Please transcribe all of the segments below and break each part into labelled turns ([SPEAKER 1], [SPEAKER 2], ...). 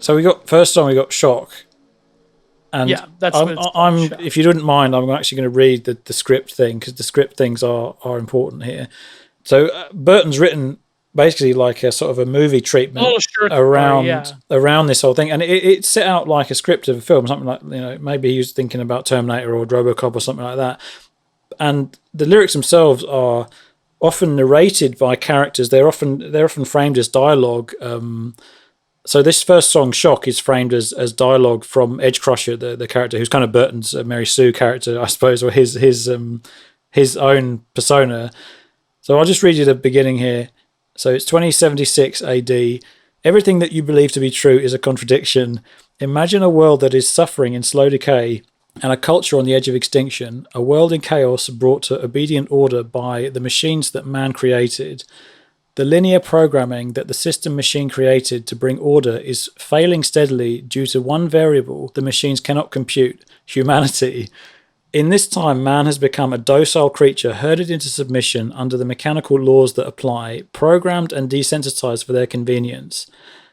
[SPEAKER 1] So we got Shock. And
[SPEAKER 2] yeah, that's what it's
[SPEAKER 1] called, if you wouldn't mind, I'm actually going to read the script thing, because the script things are important here. So Burton's written basically like a sort of a movie treatment around this whole thing, and it's set out like a script of a film, something like, maybe he was thinking about Terminator or RoboCop or something like that. And the lyrics themselves are often narrated by characters. They're often framed as dialogue. So this first song, Shock, is framed as dialogue from Edge Crusher, the character who's kind of Burton's Mary Sue character, I suppose, or his own persona. So I'll just read you the beginning here. So it's 2076 AD. Everything that you believe to be true is a contradiction. Imagine a world that is suffering in slow decay and a culture on the edge of extinction, a world in chaos brought to obedient order by the machines that man created. The linear programming that the system machine created to bring order is failing steadily due to one variable the machines cannot compute: humanity. In this time, man has become a docile creature herded into submission under the mechanical laws that apply, programmed and desensitized for their convenience.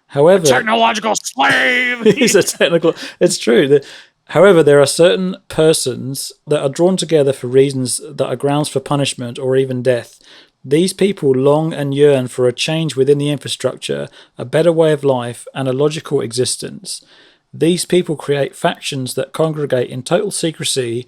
[SPEAKER 1] However,
[SPEAKER 2] a technological slave.
[SPEAKER 1] It's true. However, there are certain persons that are drawn together for reasons that are grounds for punishment or even death. These people long and yearn for a change within the infrastructure, a better way of life, and a logical existence. These people create factions that congregate in total secrecy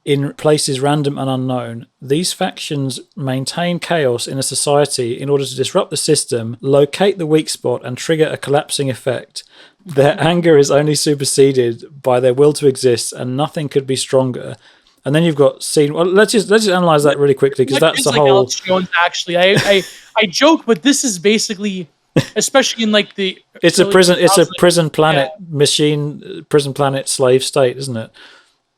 [SPEAKER 1] in places random and unknown. These factions maintain chaos in a society in order to disrupt the system, locate the weak spot, and trigger a collapsing effect. Their anger is only superseded by their will to exist, and nothing could be stronger. And then you've got scene. Well, let's just analyze that really quickly, because that's the whole. Alex
[SPEAKER 2] Jones, actually, I joke, but this is basically, especially in like the.
[SPEAKER 1] It's a prison planet machine, prison planet slave state, isn't it?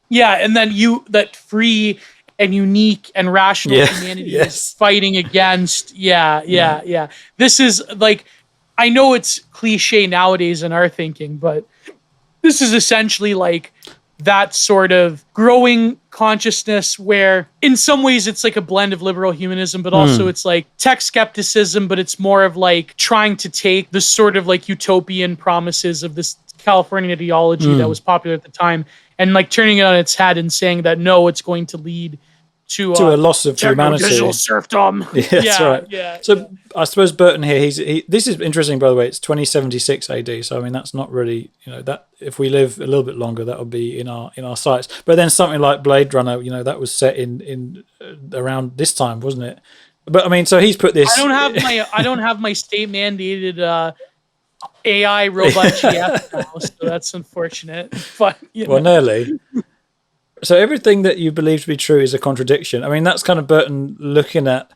[SPEAKER 2] Yeah, and then that free and unique and rational humanity is fighting against. Yeah. This is like, I know it's cliche nowadays in our thinking, but this is essentially like that sort of growing consciousness where in some ways it's like a blend of liberal humanism, but also it's like tech skepticism, but it's more of like trying to take the sort of like utopian promises of this Californian ideology that was popular at the time and like turning it on its head and saying that no, it's going to lead to
[SPEAKER 1] a loss of humanity.
[SPEAKER 2] Digital serfdom.
[SPEAKER 1] Yeah, that's right.
[SPEAKER 2] Yeah.
[SPEAKER 1] So I suppose Burton here, this is interesting, by the way. It's 2076 AD. So I mean, that's not really, that if we live a little bit longer, that'll be in our sights. But then something like Blade Runner, that was set in around this time, wasn't it? But I mean, so he's put this.
[SPEAKER 2] I don't have my state mandated AI robot GF now, so that's unfortunate. But
[SPEAKER 1] well, nearly. So everything that you believe to be true is a contradiction. I mean, that's kind of Burton looking at,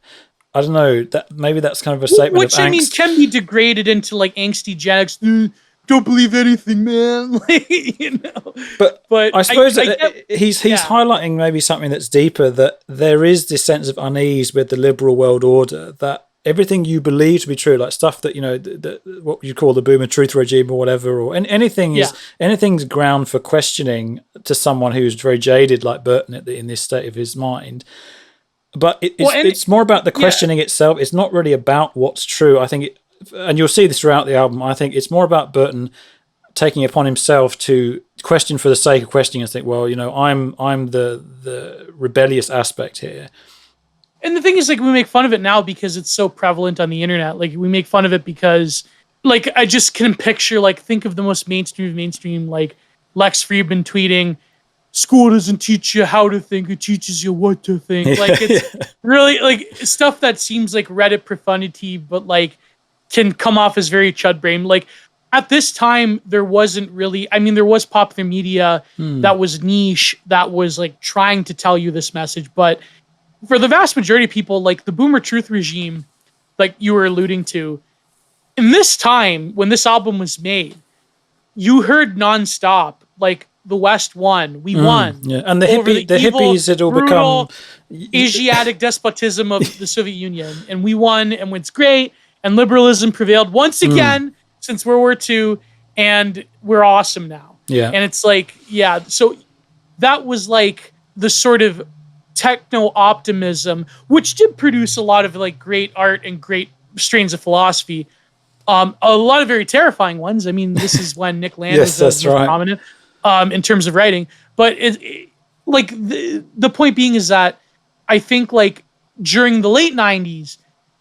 [SPEAKER 1] I don't know, that maybe that's kind of a statement
[SPEAKER 2] which,
[SPEAKER 1] of angst.
[SPEAKER 2] I mean, can be degraded into like angsty genetics. Don't believe anything, man.
[SPEAKER 1] But I suppose he's highlighting maybe something that's deeper, that there is this sense of unease with the liberal world order, that everything you believe to be true, like stuff that, what you call the boomer truth regime or whatever, or anything's ground for questioning to someone who's very jaded like Burton in this state of his mind. But it's more about the questioning itself. It's not really about what's true. I think, and you'll see this throughout the album, I think it's more about Burton taking upon himself to question for the sake of questioning and think, well, I'm the rebellious aspect here.
[SPEAKER 2] And the thing is, like, we make fun of it now because it's so prevalent on the internet. Like, we make fun of it because, like, I just can picture, like, think of the most mainstream, like, Lex Friedman tweeting, school doesn't teach you how to think, it teaches you what to think. Like, it's really, like, stuff that seems like Reddit profundity, but, like, can come off as very chud brain. Like, at this time, there wasn't really, I mean, there was popular media that was niche, that was, like, trying to tell you this message, but for the vast majority of people, like the boomer truth regime, like you were alluding to, in this time when this album was made, you heard nonstop, like the West won, we won.
[SPEAKER 1] Yeah, and the hippies had all become
[SPEAKER 2] Asiatic despotism of the Soviet Union, and we won, and it's great, and liberalism prevailed once again since World War II, and we're awesome now.
[SPEAKER 1] Yeah,
[SPEAKER 2] and it's like, so that was like the sort of techno-optimism, which did produce a lot of like great art and great strains of philosophy. A lot of very terrifying ones. I mean, this is when Nick Land was prominent in terms of writing. But like the point being is that I think like during the late 90s,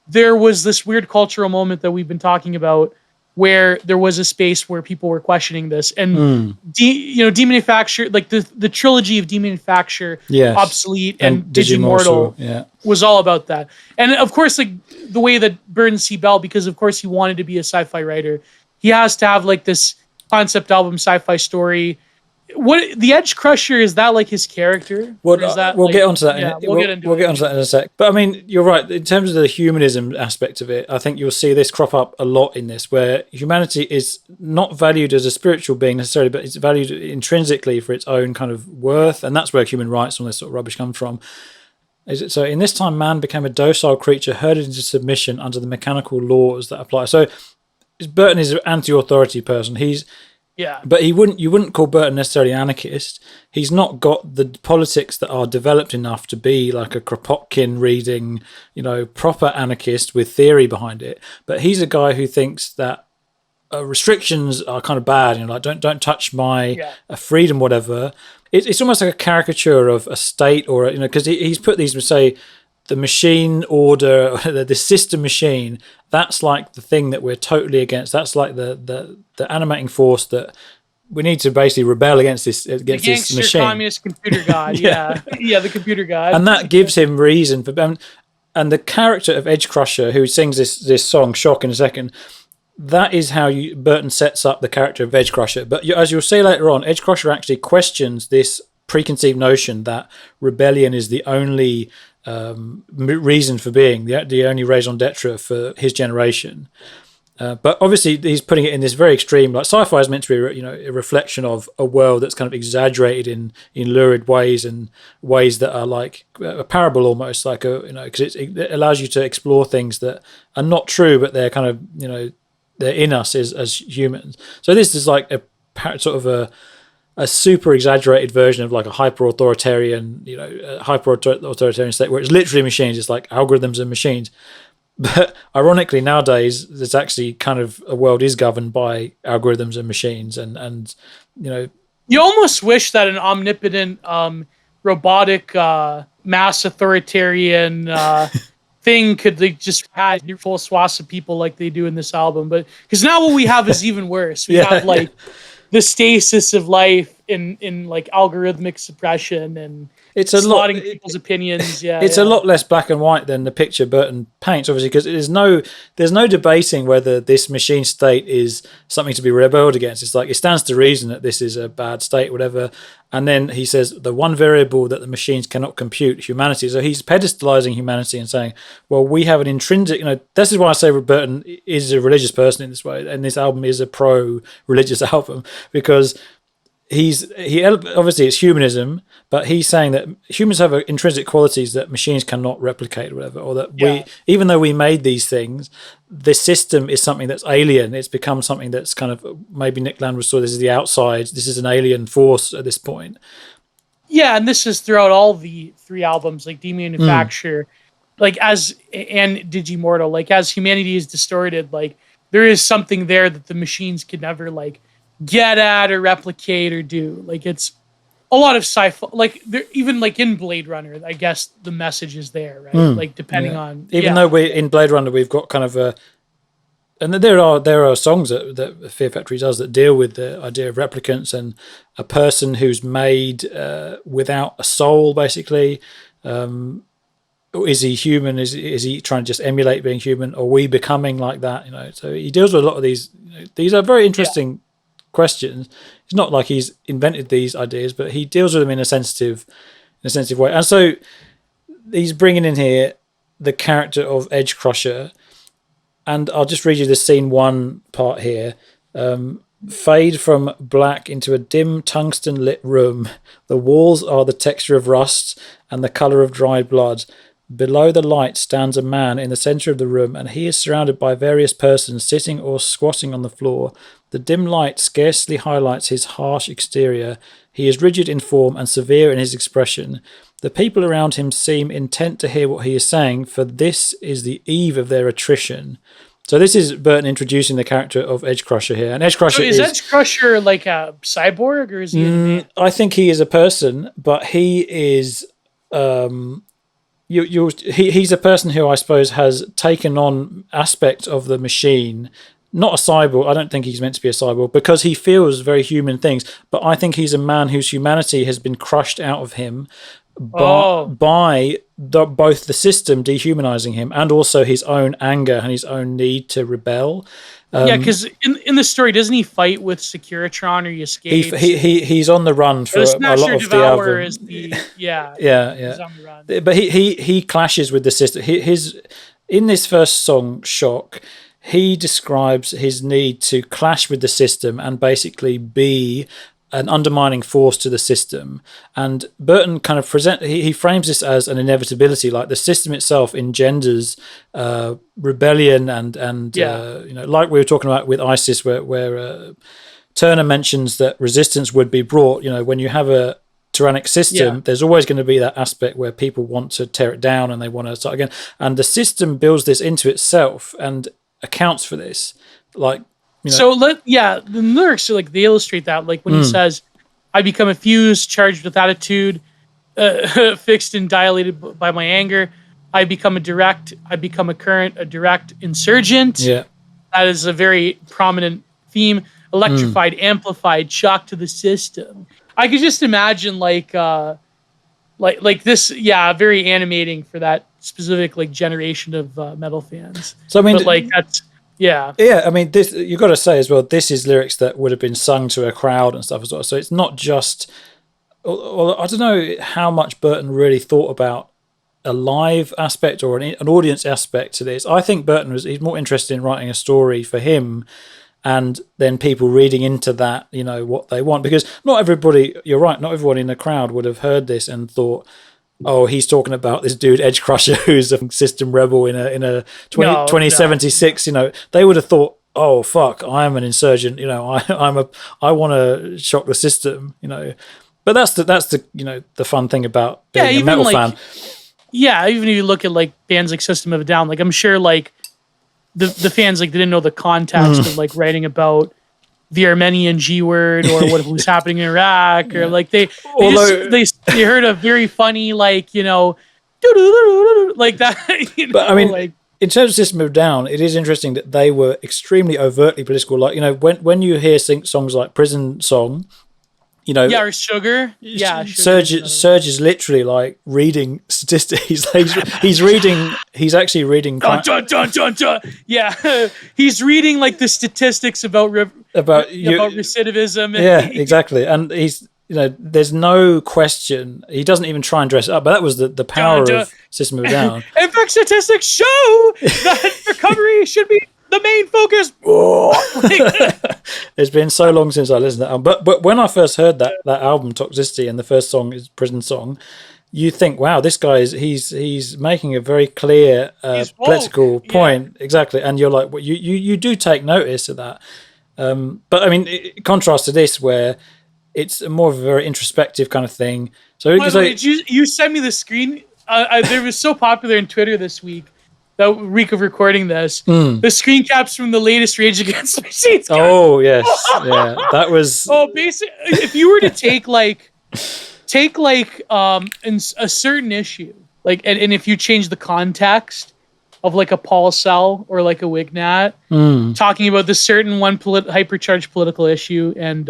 [SPEAKER 2] there was this weird cultural moment that we've been talking about where there was a space where people were questioning this. And, Demanufacture, like the trilogy of Demanufacture, Obsolete, and Digimortal was all about that. And of course, like the way that Burton C. Bell, because of course he wanted to be a sci-fi writer, he has to have like this concept album sci-fi story. What the Edge Crusher, is that like his character?
[SPEAKER 1] We'll get onto that. We'll get onto that in a sec. But I mean, you're right. In terms of the humanism aspect of it, I think you'll see this crop up a lot in this, where humanity is not valued as a spiritual being necessarily, but it's valued intrinsically for its own kind of worth, and that's where human rights and all this sort of rubbish comes from. So in this time, man became a docile creature herded into submission under the mechanical laws that apply. So Burton is an anti-authority person. But you wouldn't call Burton necessarily anarchist. He's not got the politics that are developed enough to be like a Kropotkin reading, proper anarchist with theory behind it. But he's a guy who thinks that restrictions are kind of bad. Like don't touch my freedom, whatever. It's almost like a caricature of a state, or because he's put these, say, the machine order, the system machine, that's like the thing that we're totally against. That's like the animating force that we need to basically rebel against this machine.
[SPEAKER 2] Communist computer god, the computer god.
[SPEAKER 1] And that gives him reason for. And the character of Edge Crusher, who sings this song, Shock, in a second, that is how Burton sets up the character of Edge Crusher. But as you'll see later on, Edge Crusher actually questions this preconceived notion that rebellion is the only reason for being, the only raison d'etre for his generation. But obviously he's putting it in this very extreme, like sci-fi is meant to be a reflection of a world that's kind of exaggerated in lurid ways, and ways that are like a parable almost, like because it allows you to explore things that are not true, but they're kind of they're in us as humans. So this is like a sort of a super exaggerated version of like a hyper authoritarian state where it's literally machines. It's like algorithms and machines. But ironically, nowadays, there's actually kind of a world is governed by algorithms and machines, and
[SPEAKER 2] you almost wish that an omnipotent, robotic, mass authoritarian thing could like just have full swaths of people like they do in this album. But because now what we have is even worse. We have like the stasis of life in like algorithmic suppression, and
[SPEAKER 1] it's a lot
[SPEAKER 2] people's opinions.
[SPEAKER 1] It's a lot less black and white than the picture Burton paints, obviously, because there's no debating whether this machine state is something to be rebelled against. It's like it stands to reason that this is a bad state, whatever. And then he says the one variable that the machines cannot compute, humanity. So he's pedestalizing humanity and saying, well, we have an intrinsic, this is why I say Burton is a religious person in this way, and this album is a pro-religious album, because he obviously it's humanism, but he's saying that humans have intrinsic qualities that machines cannot replicate or whatever, or that we, even though we made these things, this system is something that's alien. It's become something that's kind of, maybe Nick Land saw this is the outside, this is an alien force at this point.
[SPEAKER 2] Yeah, and this is throughout all the three albums, like Demanufacture, and Digimortal, like as humanity is distorted, like there is something there that the machines could never like get at or replicate or do. Like it's a lot of sci-fi, like there, even like in Blade Runner, I guess the message is there, right? Like depending on,
[SPEAKER 1] even though we in Blade Runner we've got kind of a, and there are songs that Fear Factory does that deal with the idea of replicants and a person who's made without a soul, basically. Is he human? Is he trying to just emulate being human? Or are we becoming like that? So he deals with a lot of these. These are very interesting questions. It's not like he's invented these ideas, but he deals with them in a sensitive way. And so he's bringing in here the character of Edge Crusher, and I'll just read you the scene one part here. Fade from black into a dim tungsten lit room. The walls are the texture of rust and the colour of dried blood. Below the light stands a man in the centre of the room, and he is surrounded by various persons sitting or squatting on the floor. The dim light scarcely highlights his harsh exterior. He is rigid in form and severe in his expression. The people around him seem intent to hear what he is saying, for this is the eve of their attrition. So this is Burton introducing the character of Edge Crusher here, and Edge Crusher
[SPEAKER 2] is Edge Crusher like a cyborg, or is he?
[SPEAKER 1] I think he is a person, but he is. He's a person who I suppose has taken on aspects of the machine. Not a cyborg. I don't think he's meant to be a cyborg because he feels very human things. But I think he's a man whose humanity has been crushed out of him by both the system dehumanizing him and also his own anger and his own need to rebel.
[SPEAKER 2] Because in the story, doesn't he fight with Securitron, or he escapes?
[SPEAKER 1] He's on the run for a lot of
[SPEAKER 2] Devourer
[SPEAKER 1] the
[SPEAKER 2] is the yeah.
[SPEAKER 1] He's on the run. But he clashes with the system. In this first song, Shock, he describes his need to clash with the system and basically be an undermining force to the system. And Burton kind of he frames this as an inevitability, like the system itself engenders rebellion and like we were talking about with ISIS, where Turner mentions that resistance would be brought. When you have a tyrannic system, there's always going to be that aspect where people want to tear it down and they want to start again. And the system builds this into itself and accounts for this, like.
[SPEAKER 2] So the lyrics they illustrate that, like when he says, "I become a fuse charged with attitude, fixed and dilated by my anger. I become a current, a direct insurgent." Yeah, that is a very prominent theme. Electrified, amplified, shock to the system. I could just imagine like this, very animating for that specific generation of metal fans. So I mean, but that's. Yeah.
[SPEAKER 1] I mean, this you got to say as well. This is lyrics that would have been sung to a crowd and stuff as well. So it's not just. I don't know how much Burton really thought about a live aspect or an audience aspect to this. I think Burton he's more interested in writing a story for him, and then people reading into that, what they want. Because not everybody. You're right. Not everyone in the crowd would have heard this and thought, "Oh, he's talking about this dude Edge Crusher who's a system rebel in a 2076." They would have thought, "Oh fuck, I am an insurgent. I want to shock the system." But that's the the fun thing about being a metal fan.
[SPEAKER 2] Yeah, even if you look at bands like System of a Down, I'm sure the fans they didn't know the context of writing about the Armenian G word or what was happening in Iraq, or they heard a very funny like that.
[SPEAKER 1] But I mean, in terms of System of a Down, it is interesting that they were extremely overtly political. When you hear
[SPEAKER 2] songs
[SPEAKER 1] like Prison Song,
[SPEAKER 2] or Sugar.
[SPEAKER 1] Serge is literally reading statistics. He's actually reading.
[SPEAKER 2] Dun, dun, dun, dun, dun. Yeah, he's reading the statistics about recidivism.
[SPEAKER 1] Yeah, exactly. And he's there's no question. He doesn't even try and dress it up. But that was the power of System of a Down.
[SPEAKER 2] In fact, statistics show that recovery should be the main focus.
[SPEAKER 1] It's been so long since I listened to that album. But when I first heard that album, Toxicity, and the first song is Prison Song, you think, wow, this guy he's making a very clear political point. Exactly. And you're like, well, you do take notice of that. But I mean, contrast to this, where it's more of a very introspective kind of thing. So
[SPEAKER 2] did you send me the screen? They were so popular on Twitter this week. The week of recording this, the screen caps from the latest Rage Against the Machine.
[SPEAKER 1] Oh yes, yeah, that was.
[SPEAKER 2] Oh, basically, if you were to take in a certain issue, and if you change the context of a Paul Sell or a Wignat talking about this certain one hypercharged political issue and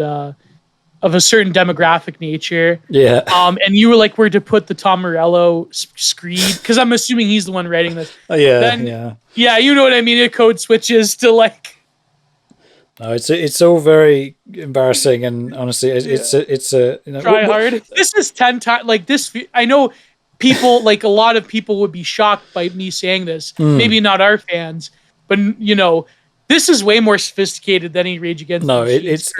[SPEAKER 2] of a certain demographic nature.
[SPEAKER 1] Yeah.
[SPEAKER 2] And you were to put the Tom Morello screed, because I'm assuming he's the one writing this.
[SPEAKER 1] Oh, yeah.
[SPEAKER 2] Yeah, you know what I mean? It code switches to
[SPEAKER 1] No, it's all very embarrassing, and honestly, it's a
[SPEAKER 2] try hard. This is 10 times this. I know people a lot of people would be shocked by me saying this. Maybe not our fans, but this is way more sophisticated than any Rage Against the Machine.
[SPEAKER 1] It's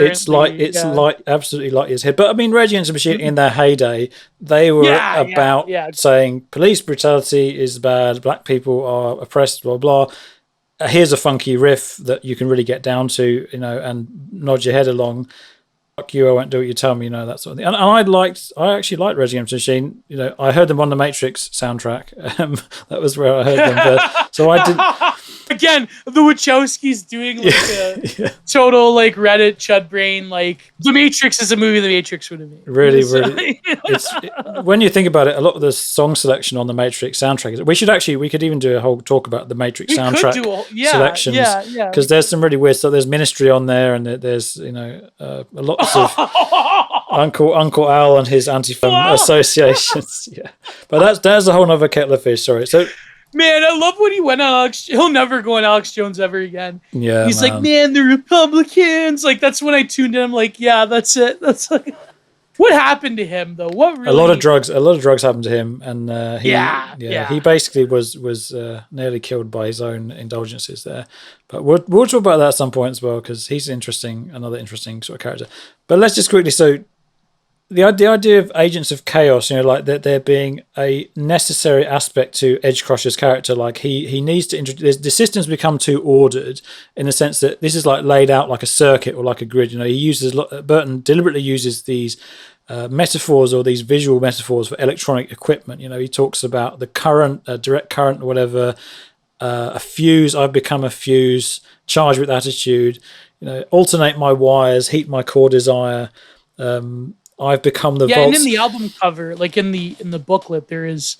[SPEAKER 1] absolutely like his head. But I mean, Rage Against the Machine in their heyday, they were about saying police brutality is bad, black people are oppressed, blah blah. Here's a funky riff that you can really get down to, and nod your head along. fuck you, I won't do what you tell me, that sort of thing. And I actually liked Rage Against the Machine. I heard them on the Matrix soundtrack. That was where I heard them first. So I didn't.
[SPEAKER 2] Again, the Wachowskis doing a total Reddit chud brain. The Matrix is a movie the Matrix would have made.
[SPEAKER 1] Really. When you think about it, a lot of the song selection on the Matrix soundtrack. We could even do a whole talk about the Matrix soundtrack selections. Yeah. Because there's some really weird stuff. There's Ministry on there, and there's a lot of Uncle Al and his anti-fem associations. Yeah, but that's a whole other kettle of fish. Sorry. So.
[SPEAKER 2] Man, I love when he went on Alex. He'll never go on Alex Jones ever again.
[SPEAKER 1] Yeah,
[SPEAKER 2] he's like, man, the Republicans. That's when I tuned in. I'm like, yeah, that's it. That's what happened to him though. What really?
[SPEAKER 1] A lot of drugs happened to him, and he basically was nearly killed by his own indulgences there. But we'll talk about that at some point as well, because he's another interesting sort of character. But let's just quickly the idea of agents of chaos, that there being a necessary aspect to Edgecrusher's character, he needs to introduce. The systems become too ordered in the sense that this is laid out like a circuit or like a grid. Burton deliberately uses these metaphors or these visual metaphors for electronic equipment. He talks about the current, direct current or whatever, a fuse. I've become a fuse, charged with attitude. Alternate my wires, heat my core desire. I've become the
[SPEAKER 2] and in the album cover, in the booklet, there is,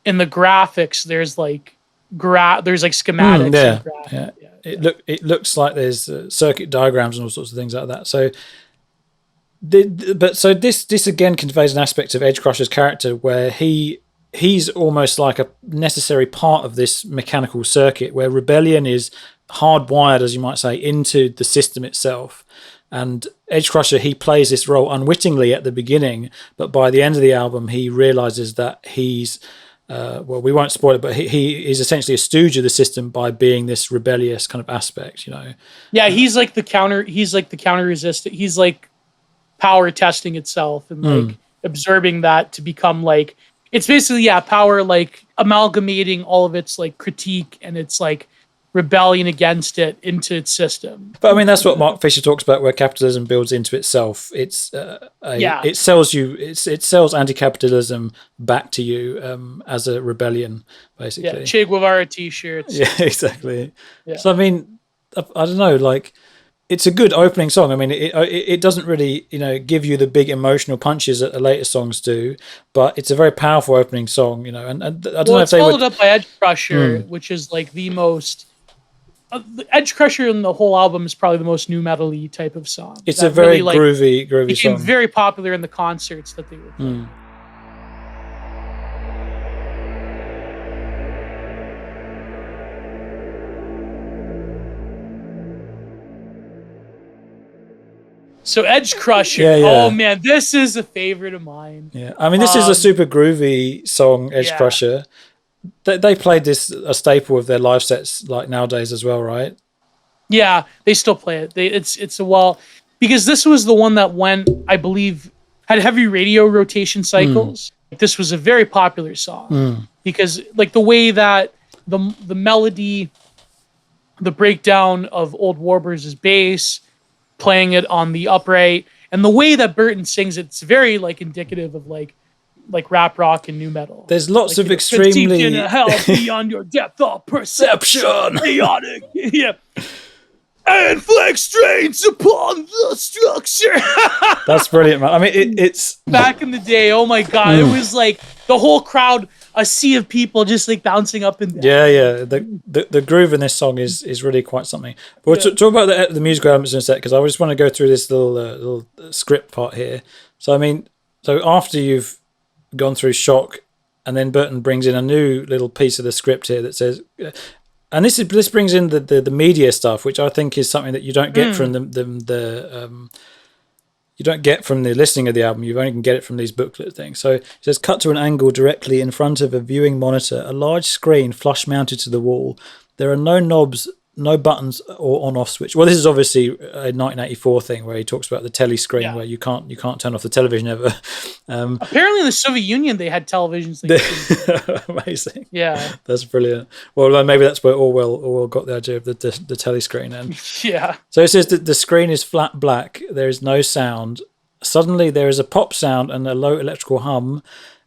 [SPEAKER 2] in the graphics, there's there's schematics.
[SPEAKER 1] It looks like there's circuit diagrams and all sorts of things like that. So, this again conveys an aspect of Edgecrusher's character where he's almost like a necessary part of this mechanical circuit, where rebellion is hardwired, as you might say, into the system itself. And Edgecrusher, he plays this role unwittingly at the beginning, but by the end of the album, he realizes that he's, we won't spoil it, but he is essentially a stooge of the system by being this rebellious kind of aspect,
[SPEAKER 2] Yeah, he's the counter resistant. He's power testing itself and absorbing that to become it's basically, power amalgamating all of its critique and its rebellion against it into its system.
[SPEAKER 1] But I mean, that's what Mark Fisher talks about, where capitalism builds into itself. It sells anti-capitalism back to you as a rebellion, basically.
[SPEAKER 2] Yeah, Che Guevara t-shirts.
[SPEAKER 1] Yeah, exactly. Yeah. So I mean, I don't know, it's a good opening song. I mean, it doesn't really, give you the big emotional punches that the later songs do, but it's a very powerful opening song, And I don't know if
[SPEAKER 2] it's followed up by Edgecrusher, which is the most. Edgecrusher in the whole album is probably the most nu metal-y type of song.
[SPEAKER 1] It's a very groovy
[SPEAKER 2] became
[SPEAKER 1] song.
[SPEAKER 2] Very popular in the concerts that they were playing. So Edgecrusher, oh man, this is a favorite of mine.
[SPEAKER 1] Yeah, I mean, this is a super groovy song, Edgecrusher. Yeah. They played this a staple of their live sets nowadays as well, right?
[SPEAKER 2] Yeah, they still play it. Because this was the one that went, I believe, had heavy radio rotation cycles. This was a very popular song because the way that the melody, the breakdown of Old Warbur's bass, playing it on the upright, and the way that Burton sings it's very indicative of rap rock and nu metal.
[SPEAKER 1] There's lots of extremely
[SPEAKER 2] in a hell beyond your depth of perception. Chaotic. Yeah. And flex strains upon the structure.
[SPEAKER 1] That's brilliant, man. I mean, it's
[SPEAKER 2] back in the day. Oh my god, it was the whole crowd, a sea of people just bouncing up and down.
[SPEAKER 1] Yeah. The groove in this song is really quite something. But we'll talk about the musical elements in a sec, because I just want to go through this little script part here. So I mean, after you've gone through Shock, and then Burton brings in a new little piece of the script here that says, and this brings in the media stuff, which I think is something that you don't get from you don't get from the listening of the album. You only can get it from these booklet things. So it says, cut to an angle directly in front of a viewing monitor, a large screen flush mounted to the wall. There are no knobs no buttons or on-off switch. Well, this is obviously a 1984 thing where he talks about the telly screen where you can't turn off the television ever.
[SPEAKER 2] Apparently, in the Soviet Union, they had televisions.
[SPEAKER 1] Amazing.
[SPEAKER 2] Yeah,
[SPEAKER 1] that's brilliant. Well, maybe that's where Orwell got the idea of the telly screen. And
[SPEAKER 2] yeah.
[SPEAKER 1] So it says that the screen is flat black. There is no sound. Suddenly, there is a pop sound and a low electrical hum.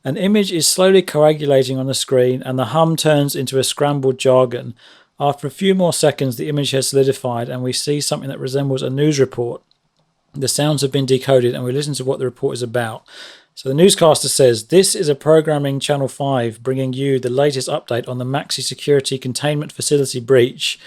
[SPEAKER 1] An image is slowly coagulating on the screen, and the hum turns into a scrambled jargon. After a few more seconds, the image has solidified, and we see something that resembles a news report. The sounds have been decoded, and we listen to what the report is about. So the newscaster says, "This is a programming Channel 5 bringing you the latest update on the Maxi Security Containment Facility breach.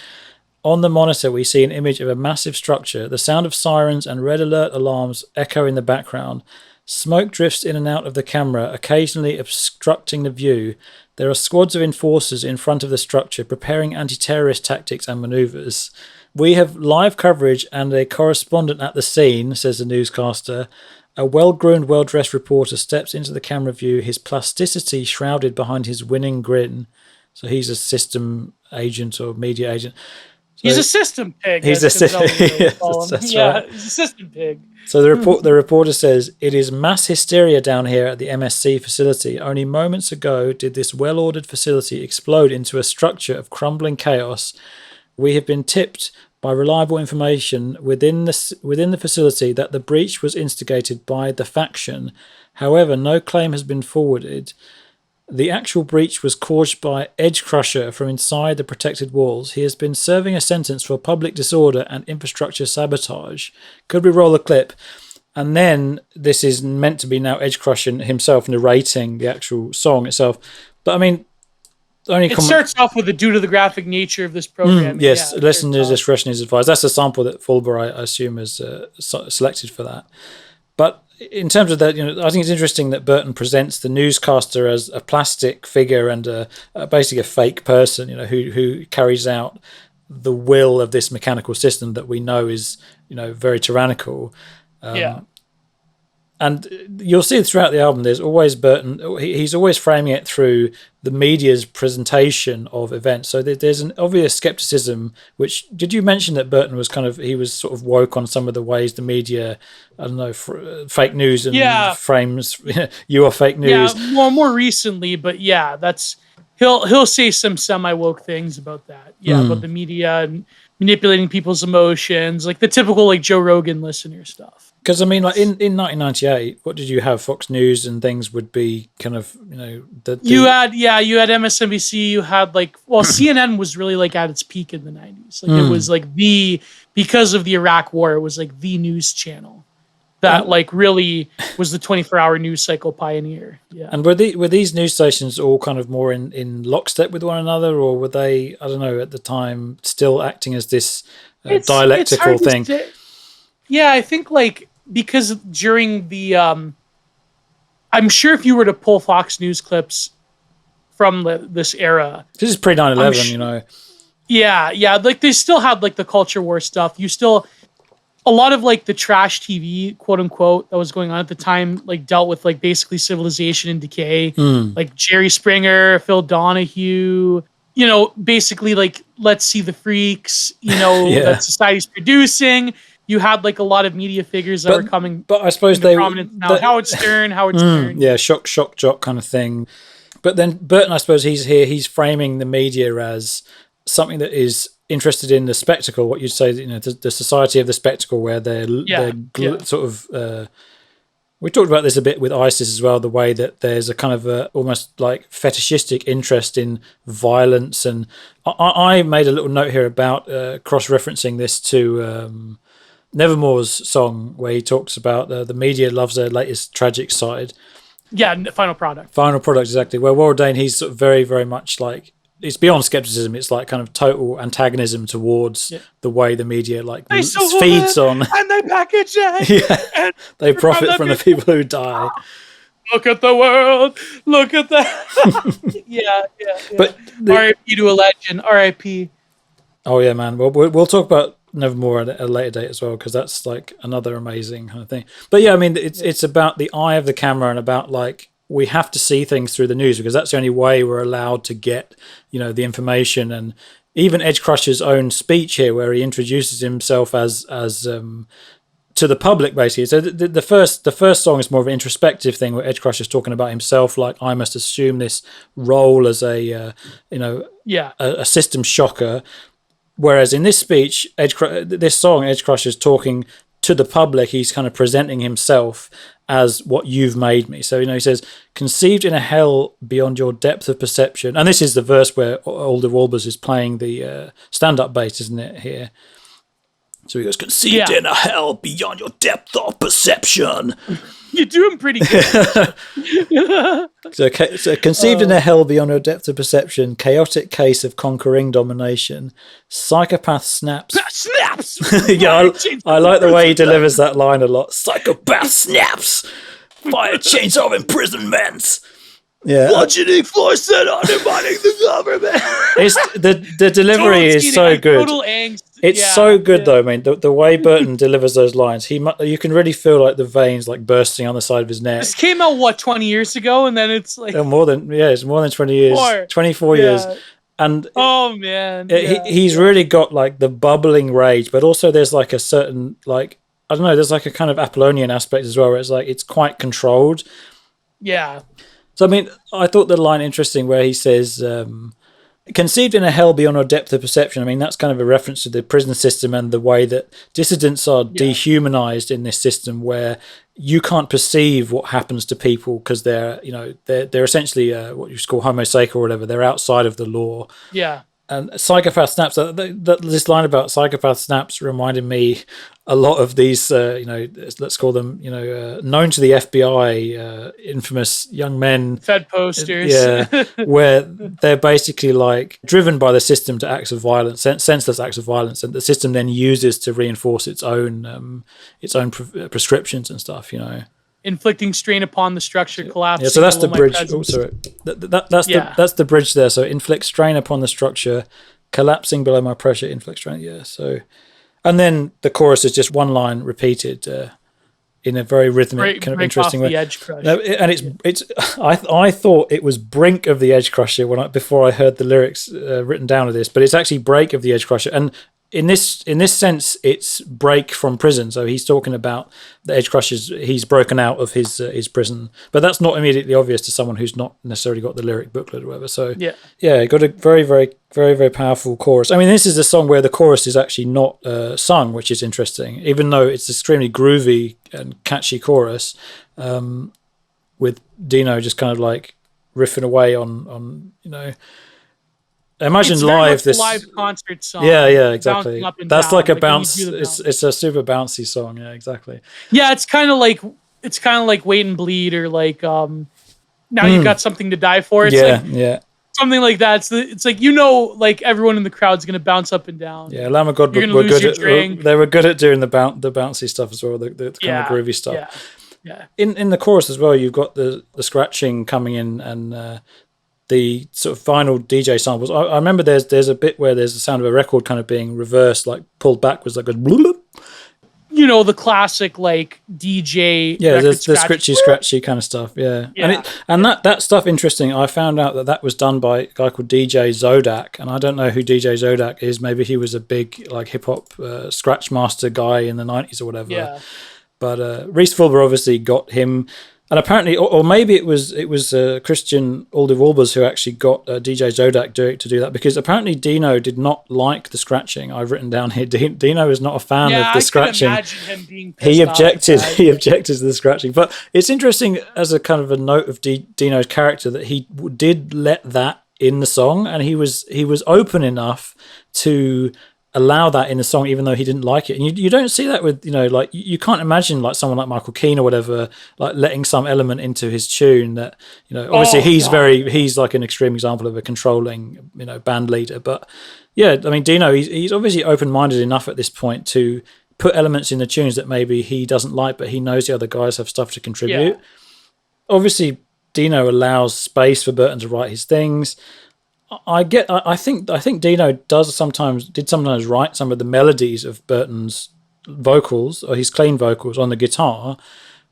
[SPEAKER 1] On the monitor, we see an image of a massive structure. The sound of sirens and red alert alarms echo in the background. Smoke drifts in and out of the camera, occasionally obstructing the view. There are squads of enforcers in front of the structure, preparing anti-terrorist tactics and maneuvers. We have live coverage and a correspondent at the scene," says the newscaster. A well-groomed, well-dressed reporter steps into the camera view, his plasticity shrouded behind his winning grin. So he's a system agent or media agent. So
[SPEAKER 2] he's a system pig.
[SPEAKER 1] He's a system.
[SPEAKER 2] Right. He's a system pig.
[SPEAKER 1] So the reporter says, "It is mass hysteria down here at the MSC facility. Only moments ago did this well-ordered facility explode into a structure of crumbling chaos. We have been tipped by reliable information within the facility that the breach was instigated by the faction. However, no claim has been forwarded. The actual breach was caused by Edge Crusher from inside the protected walls. He has been serving a sentence for public disorder and infrastructure sabotage." Could we roll a clip? And then this is meant to be now Edge Crusher himself narrating the actual song itself. But I mean,
[SPEAKER 2] it starts off with due to the graphic nature of this program.
[SPEAKER 1] Yes, listener's discretion is advised. That's a sample that Fulber, I assume, has selected for that. But in terms of that, I think it's interesting that Burton presents the newscaster as a plastic figure and basically a fake person, who carries out the will of this mechanical system that we know is, very tyrannical. And you'll see throughout the album, there's always Burton. He's always framing it through the media's presentation of events. So there's an obvious skepticism. Which did you mention that Burton was he was sort of woke on some of the ways the media, I don't know, fake news and frames you are fake news.
[SPEAKER 2] Yeah, more recently, but that's he'll say some semi-woke things about that. Yeah, about the media and manipulating people's emotions, like the typical Joe Rogan listener stuff.
[SPEAKER 1] Because, I mean, in 1998, what did you have? Fox News and things would be kind of, You
[SPEAKER 2] had MSNBC, you had, CNN was really, at its peak in the 90s. It was, because of the Iraq War, it was, the news channel that, really was the 24-hour news cycle pioneer. Yeah.
[SPEAKER 1] And were these news stations all kind of more in lockstep with one another, or were they, I don't know, at the time, still acting as this dialectical thing?
[SPEAKER 2] Yeah, I think, because during the I'm sure if you were to pull Fox News clips from this era,
[SPEAKER 1] this is pre 9/11,
[SPEAKER 2] Yeah, they still had the culture war stuff. You still a lot of the trash TV, quote unquote, that was going on at the time, dealt with basically civilization and decay, like Jerry Springer, Phil Donahue. Basically let's see the freaks. That society's producing. You had a lot of media figures that were coming,
[SPEAKER 1] but I suppose they
[SPEAKER 2] prominence now. Howard Stern,
[SPEAKER 1] yeah, shock jock kind of thing. But then Burton, I suppose he's framing the media as something that is interested in the spectacle. What you'd say, the society of the spectacle, where they're sort of. We talked about this a bit with ISIS as well. The way that there's a kind of almost fetishistic interest in violence, and I made a little note here about cross-referencing this to. Nevermore's song, where he talks about the media loves their latest tragic side.
[SPEAKER 2] Yeah, Final Product.
[SPEAKER 1] Final Product, exactly. Where Warren Dane, he's sort of very, very much it's beyond skepticism. It's kind of total antagonism towards the way the media feeds on.
[SPEAKER 2] And they package it.
[SPEAKER 1] And they profit from the people who die.
[SPEAKER 2] Look at the world. Look at that. yeah. But R.I.P. to a legend. R.I.P.
[SPEAKER 1] Oh yeah, man. Well, we'll talk about Nevermore at a later date as well, because that's another amazing kind of thing. But yeah, I mean, it's about the eye of the camera and about we have to see things through the news, because that's the only way we're allowed to get the information. And even Edge Crusher's own speech here, where he introduces himself as to the public, basically. So the first song is more of an introspective thing, where Edge Crusher's talking about himself, like, I must assume this role as a a system shocker. Whereas in this speech, this song, Edge Crusher's talking to the public. He's kind of presenting himself as what you've made me. So, he says, conceived in a hell beyond your depth of perception. And this is the verse where Alder Walbers is playing the stand-up bass, isn't it, here? So he goes, conceived in a hell beyond your depth of perception.
[SPEAKER 2] You're doing pretty good.
[SPEAKER 1] So conceived in a hell beyond your depth of perception, chaotic case of conquering domination, psychopath snaps.
[SPEAKER 2] Snaps!
[SPEAKER 1] Yeah, I like the way he delivers that line a lot. Psychopath snaps! Fire chains of imprisonment! Yeah,
[SPEAKER 2] bludgeoning force and undermining the government.
[SPEAKER 1] The delivery is so good.
[SPEAKER 2] Total angst.
[SPEAKER 1] It's so good though. I mean, the way Burton delivers those lines, you can really feel like the veins like bursting on the side of his neck.
[SPEAKER 2] This came out 20 years ago, and then it's like
[SPEAKER 1] it's more than 20 years, 24 years. And
[SPEAKER 2] oh man,
[SPEAKER 1] he's really got like the bubbling rage, but also there's like a certain like, I don't know, there's like a kind of Apollonian aspect as well, where it's like it's quite controlled.
[SPEAKER 2] Yeah.
[SPEAKER 1] So, I mean, I thought the line interesting where he says, conceived in a hell beyond our depth of perception. I mean, that's kind of a reference to the prison system and the way that dissidents are dehumanized in this system, where you can't perceive what happens to people because they're essentially what you call homo sacer or whatever. They're outside of the law.
[SPEAKER 2] Yeah.
[SPEAKER 1] And psychopath snaps, this line about psychopath snaps reminded me a lot of these, let's call them, known to the FBI, infamous young men.
[SPEAKER 2] Fed posters.
[SPEAKER 1] Yeah, where they're basically like driven by the system to acts of violence, senseless acts of violence, and the system then uses to reinforce its own prescriptions and stuff,
[SPEAKER 2] Inflicting strain upon the structure, collapsing.
[SPEAKER 1] Yeah, so that's the bridge. Oh, sorry. That's the bridge there. So inflict strain upon the structure, collapsing below my pressure, inflict strain. Yeah. So, and then the chorus is just one line repeated in a very rhythmic, kind of interesting way.
[SPEAKER 2] The Edge Crusher.
[SPEAKER 1] No, and it's. I thought it was Brink of the Edge Crusher before I heard the lyrics written down of this, but it's actually Break of the Edge Crusher. And in this sense, it's Break from prison. So he's talking about the Edge Crushers. He's broken out of his prison, but that's not immediately obvious to someone who's not necessarily got the lyric booklet or whatever. So got a very, very, very, very powerful chorus. I mean, this is a song where the chorus is actually not sung, which is interesting, even though it's extremely groovy and catchy chorus, with Dino just kind of like riffing away on. Imagine
[SPEAKER 2] it's
[SPEAKER 1] live this
[SPEAKER 2] live concert song.
[SPEAKER 1] Yeah, exactly. That's
[SPEAKER 2] down,
[SPEAKER 1] like a bounce. It's a super bouncy song. Yeah, exactly.
[SPEAKER 2] Yeah, it's kind of like Wait and Bleed, or like Now You've Got Something to Die For. It's something like that. It's like like everyone in the crowd's gonna bounce up and down.
[SPEAKER 1] Yeah, Lamb of God were good at. They were good at doing the bouncy stuff as well. The kind of groovy stuff.
[SPEAKER 2] Yeah.
[SPEAKER 1] In the chorus as well, you've got the scratching coming in and. The sort of final DJ samples. I remember there's a bit where there's the sound of a record kind of being reversed, like pulled backwards, like a bloop.
[SPEAKER 2] The classic like DJ.
[SPEAKER 1] Yeah, the scratchy kind of stuff. Yeah. And that stuff interesting. I found out that was done by a guy called DJ Zodak, and I don't know who DJ Zodak is. Maybe he was a big like hip hop scratch master guy in the 90s or whatever.
[SPEAKER 2] Yeah.
[SPEAKER 1] But Reese Fulber obviously got him. And apparently, or maybe it was Christian Alder Walbers who actually got DJ Zodak to do that, because apparently Dino did not like the scratching. I've written down here, Dino is not a fan of the scratching.
[SPEAKER 2] Can imagine him being
[SPEAKER 1] he objected. He objected to the scratching. But it's interesting as a kind of a note of Dino's character that he did let that in the song, and he was open enough to allow that in the song, even though he didn't like it. And you don't see that with, like you can't imagine like someone like Michael Keane or whatever, like letting some element into his tune that, obviously he's like an extreme example of a controlling, band leader. But yeah, I mean, Dino, he's obviously open-minded enough at this point to put elements in the tunes that maybe he doesn't like, but he knows the other guys have stuff to contribute. Yeah. Obviously, Dino allows space for Burton to write his things. I think Dino did sometimes write some of the melodies of Burton's vocals, or his clean vocals on the guitar,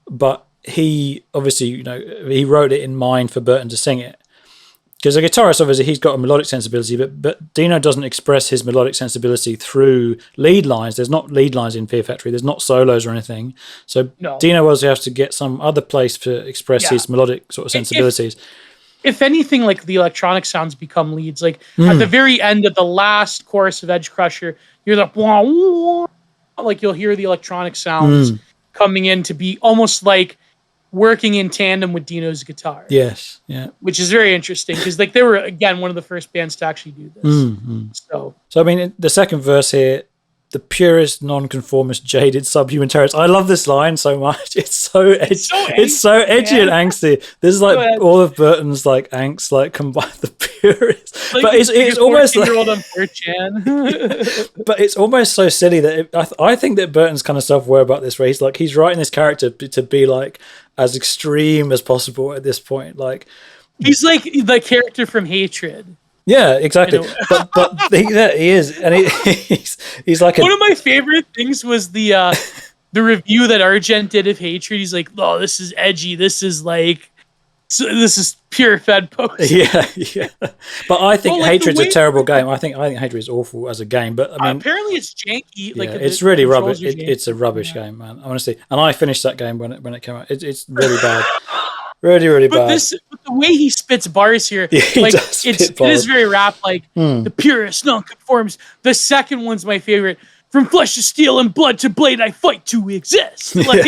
[SPEAKER 1] but he obviously he wrote it in mind for Burton to sing it, because a guitarist, obviously, he's got a melodic sensibility, but Dino doesn't express his melodic sensibility through lead lines. There's not lead lines in Fear Factory. There's not solos or anything. So Dino also has to get some other place to express his melodic sort of sensibilities.
[SPEAKER 2] If anything, like the electronic sounds become leads. Like at the very end of the last chorus of Edge Crusher, you're like, wah, wah, like you'll hear the electronic sounds coming in to be almost like working in tandem with Dino's guitar.
[SPEAKER 1] Yes, yeah.
[SPEAKER 2] Which is very interesting because like they were, again, one of the first bands to actually do this. So
[SPEAKER 1] I mean, the second verse here, the purest, non-conformist, jaded, subhuman terrorist. I love this line so much. It's so edgy. It's so edgy and angsty. This is like all of Burton's like angst, like combined the purest.
[SPEAKER 2] Like
[SPEAKER 1] but it's almost like,
[SPEAKER 2] on 4chan.
[SPEAKER 1] but it's almost so silly that I think that Burton's kind of self-aware about this. Where he's writing this character to be like as extreme as possible at this point. Like
[SPEAKER 2] he's like the character from Hatred.
[SPEAKER 1] Yeah, exactly. But he is, and he's like
[SPEAKER 2] one of my favorite things was the review that Argent did of Hatred. He's like, "Oh, this is edgy. This is pure Fed post."
[SPEAKER 1] Yeah. But I think Hatred's a terrible game. I think Hatred is awful as a game. But I mean,
[SPEAKER 2] apparently it's janky. Like
[SPEAKER 1] it's really rubbish. It's a rubbish game, man. Honestly, and I finished that game when it came out. It's really bad. Really, really bad.
[SPEAKER 2] But the way he spits bars here, like it is very rap. Like the purest, non-conformist. The second one's my favorite. From flesh to steel and blood to blade, I fight to exist. Like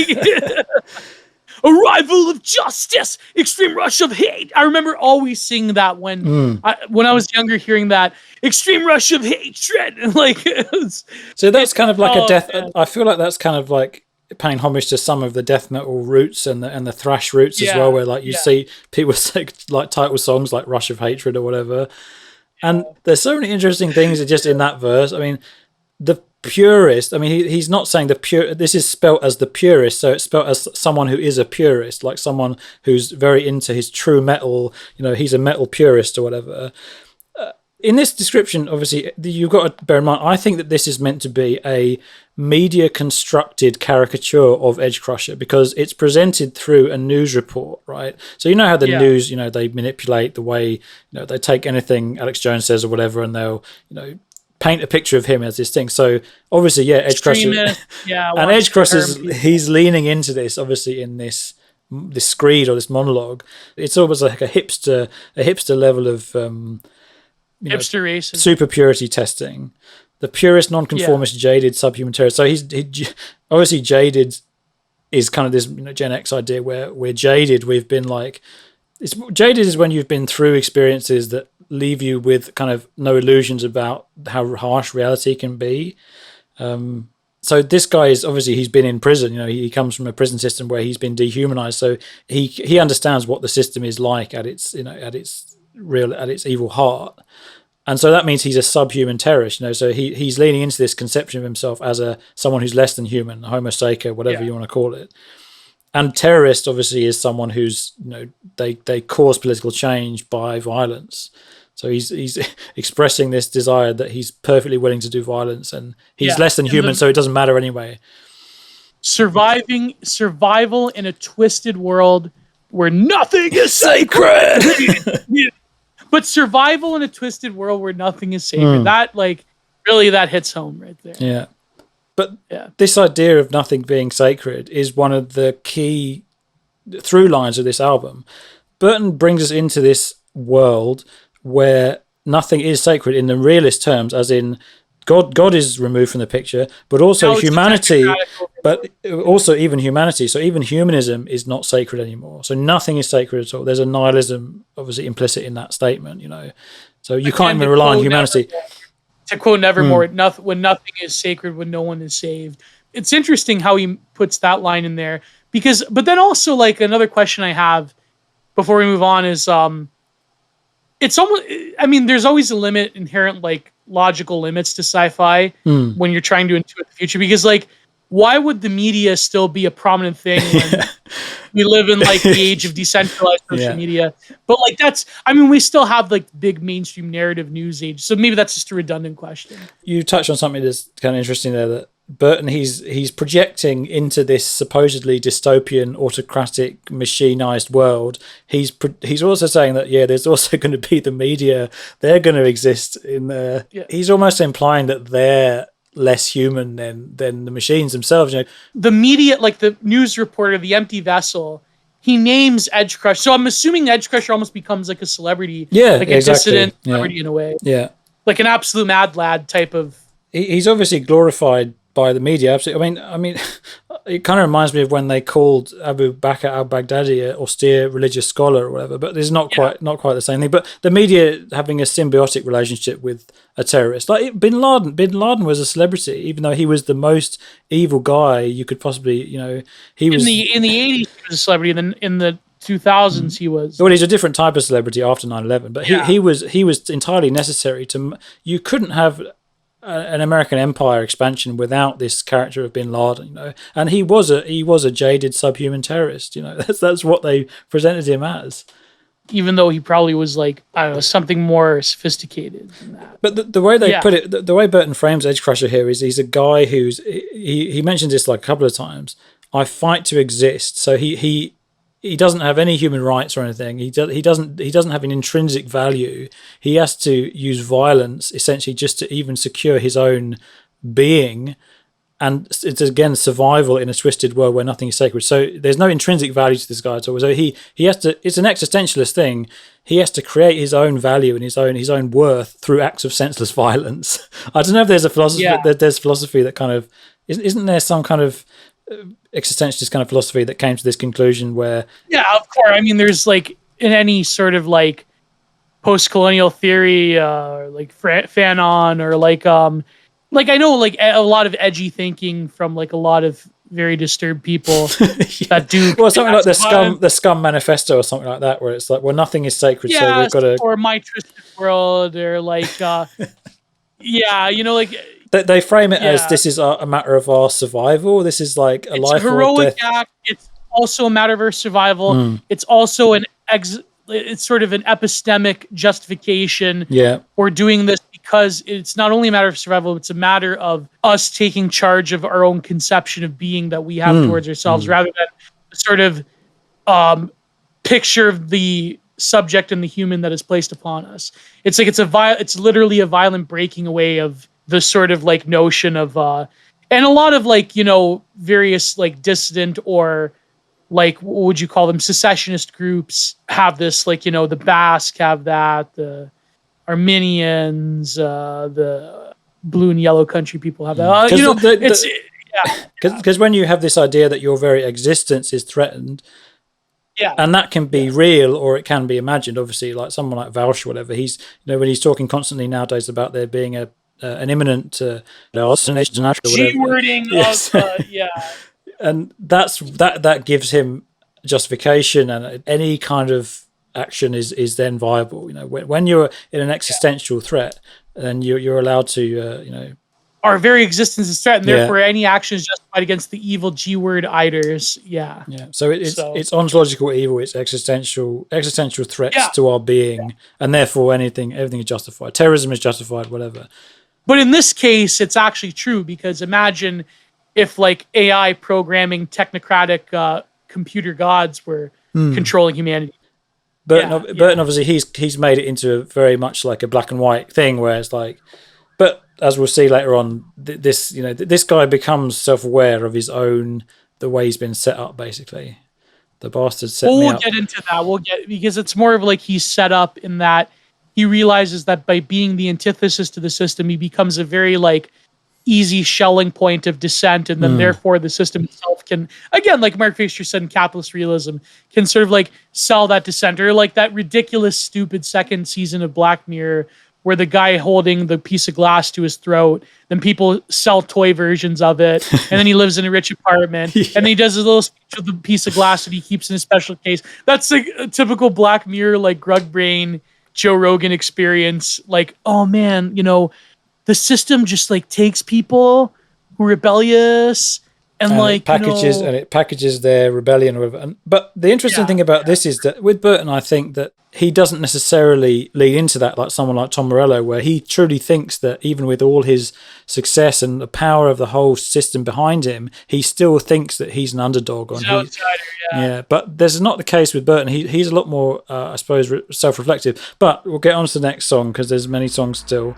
[SPEAKER 2] arrival of justice, extreme rush of hate. I remember always singing that when I was younger, hearing that extreme rush of hatred. Like
[SPEAKER 1] so that's kind of like a death. Man. I feel like that's kind of like paying homage to some of the death metal roots and the thrash roots as well, where like you see people say like title songs like Rush of Hatred or whatever. And there's so many interesting things just in that verse. I mean, the purist, I mean, he's not saying the pure, this is spelt as the purist, so it's spelt as someone who is a purist, like someone who's very into his true metal, he's a metal purist or whatever. In this description, obviously, you've got to bear in mind, I think that this is meant to be a media-constructed caricature of Edge Crusher because it's presented through a news report, right? So you know how the news, they manipulate the way, they take anything Alex Jones says or whatever, and they'll, paint a picture of him as this thing. So obviously, Edge Crusher, and Edge Crusher, he's leaning into this, obviously, in this screed or this monologue. It's almost like a hipster level of
[SPEAKER 2] hipster racism,
[SPEAKER 1] super purity testing, the purest, non-conformist, jaded, subhuman terrorist. So he obviously jaded is kind of this Gen X idea where we're jaded. We've been like, jaded is when you've been through experiences that leave you with kind of no illusions about how harsh reality can be. So this guy is obviously, he's been in prison. He comes from a prison system where he's been dehumanized. So he understands what the system is like at its at its evil heart. And so that means he's a subhuman terrorist, so he's leaning into this conception of himself as someone who's less than human, homo sapien, whatever you want to call it. And terrorist obviously is someone who's, they cause political change by violence. So he's expressing this desire that he's perfectly willing to do violence, and he's less than human, so it doesn't matter anyway.
[SPEAKER 2] Survival in a twisted world where nothing is sacred. But survival in a twisted world where nothing is sacred. That that hits home right there.
[SPEAKER 1] Yeah. But this idea of nothing being sacred is one of the key through lines of this album. Burton brings us into this world where nothing is sacred in the realist terms, as in God is removed from the picture, but also humanity, but also even humanity. So even humanism is not sacred anymore. So nothing is sacred at all. There's a nihilism obviously implicit in that statement, So you can't even rely on humanity.
[SPEAKER 2] To quote Nevermore, when nothing is sacred, when no one is saved. It's interesting how he puts that line in there but then also like another question I have before we move on is, it's almost, I mean, there's always a limit, inherent like logical limits to sci-fi when you're trying to intuit the future, because like, why would the media still be a prominent thing when we live in like the age of decentralized social media? But like we still have like big mainstream narrative news age. So maybe that's just a redundant question.
[SPEAKER 1] You touched on something that's kind of interesting there, that Burton, he's projecting into this supposedly dystopian, autocratic, machinized world. He's also saying that there's also going to be the media. They're going to exist in there. Yeah. He's almost implying that they're less human than the machines themselves.
[SPEAKER 2] The media, like the news reporter, the empty vessel, he names Edge Crusher. So I'm assuming Edge Crusher almost becomes like a celebrity, like a dissident celebrity in a way.
[SPEAKER 1] Yeah,
[SPEAKER 2] like an absolute mad lad type of.
[SPEAKER 1] He's obviously glorified by the media. Absolutely. I mean, it kind of reminds me of when they called Abu Bakr al-Baghdadi an austere religious scholar or whatever. But there's not quite the same thing. But the media having a symbiotic relationship with a terrorist, like Bin Laden. Bin Laden was a celebrity, even though he was the most evil guy you could possibly. He was
[SPEAKER 2] in the 80s. He was a celebrity. In the 2000s, he was.
[SPEAKER 1] Well, he's a different type of celebrity after 9/11. But he was entirely necessary to. You couldn't have an American empire expansion without this character of Bin Laden, and he was a jaded subhuman terrorist. That's what they presented him as.
[SPEAKER 2] Even though he probably was like, I don't know, something more sophisticated than that.
[SPEAKER 1] But the way they put it, the way Burton frames Edge Crusher here is he's a guy who's he mentions this like a couple of times. I fight to exist. So he doesn't have any human rights or anything. He doesn't have an intrinsic value. He has to use violence essentially just to even secure his own being. And it's again survival in a twisted world where nothing is sacred. So there's no intrinsic value to this guy at all. So he has to. It's an existentialist thing. He has to create his own value and his own worth through acts of senseless violence. I don't know if there's a philosophy. There's philosophy that kind of isn't there some kind of existentialist kind of philosophy that came to this conclusion where
[SPEAKER 2] of course. I mean, there's like in any sort of like post-colonial theory, like Fanon, or like I know like a lot of edgy thinking from like a lot of very disturbed people that do
[SPEAKER 1] something like the scum manifesto or something like that, where it's like, well, nothing is sacred, so we've got to,
[SPEAKER 2] or My Twisted World, or like like
[SPEAKER 1] they frame it as this is a matter of our survival. This is like a life or death
[SPEAKER 2] act. It's also a matter of our survival. It's also it's sort of an epistemic justification. We're doing this because it's not only a matter of survival, it's a matter of us taking charge of our own conception of being that we have towards ourselves, rather than the sort of picture of the subject and the human that is placed upon us. It's like it's literally a violent breaking away of the sort of like notion of and a lot of like various like dissident or like what would you call them, secessionist groups have this, like the Basque have that, the Armenians, the blue and yellow country people have that.
[SPEAKER 1] Because when you have this idea that your very existence is threatened, and that can be real or it can be imagined. Obviously, like someone like Walsh or whatever, he's when he's talking constantly nowadays about there being an imminent
[SPEAKER 2] G-wording
[SPEAKER 1] and that gives him justification, and any kind of action is then viable. When you're in an existential threat, then you're allowed to
[SPEAKER 2] our very existence is threatened, therefore any action is justified against the evil G-word iders.
[SPEAKER 1] So it's ontological evil. It's existential threats to our being, and therefore everything is justified. Terrorism is justified, whatever.
[SPEAKER 2] But in this case, it's actually true, because imagine if like AI programming technocratic computer gods were controlling humanity.
[SPEAKER 1] Burton obviously he's made it into a very much like a black and white thing, where it's like, but as we'll see later on, this guy becomes self-aware of his own, the way he's been set up, basically. The bastard set me up.
[SPEAKER 2] We'll get into that. Because it's more of like he's set up in that he realizes that by being the antithesis to the system, he becomes a very like easy shelling point of dissent, and then therefore the system itself can, again, like Mark Fisher said in Capitalist Realism, can sort of like sell that dissenter, like that ridiculous, stupid second season of Black Mirror, where the guy holding the piece of glass to his throat, then people sell toy versions of it, and then he lives in a rich apartment, and then he does a little speech with the piece of glass that he keeps in a special case. That's like a typical Black Mirror, like Grug Brain, Joe Rogan experience. Like, oh man, the system just like takes people who are rebellious And like
[SPEAKER 1] it packages their rebellion or whatever. But the interesting thing about this is that with Burton, I think that he doesn't necessarily lead into that like someone like Tom Morello, where he truly thinks that even with all his success and the power of the whole system behind him, he still thinks that he's an underdog.
[SPEAKER 2] He's an outsider,
[SPEAKER 1] yeah. But this is not the case with Burton. He's a lot more, I suppose, self-reflective. But we'll get on to the next song because there's many songs still.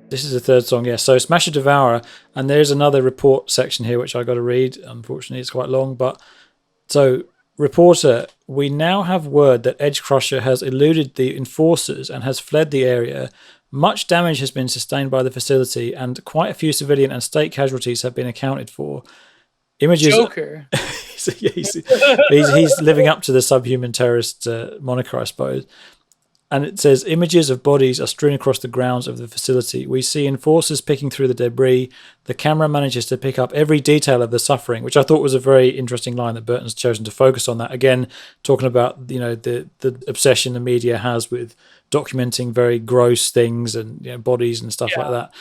[SPEAKER 1] This is the third song, yeah. So Smasher Devourer, and there's another report section here which I got to read. Unfortunately, it's quite long, but so reporter, we now have word that Edge Crusher has eluded the enforcers and has fled the area. Much damage has been sustained by the facility, and quite a few civilian and state casualties have been accounted for. Images.
[SPEAKER 2] Joker.
[SPEAKER 1] he's living up to the subhuman terrorist moniker, I suppose. And it says, images of bodies are strewn across the grounds of the facility. We see enforcers picking through the debris. The camera manages to pick up every detail of the suffering, which I thought was a very interesting line that Burton's chosen to focus on that. Again, talking about, the obsession the media has with documenting very gross things and bodies and stuff like that.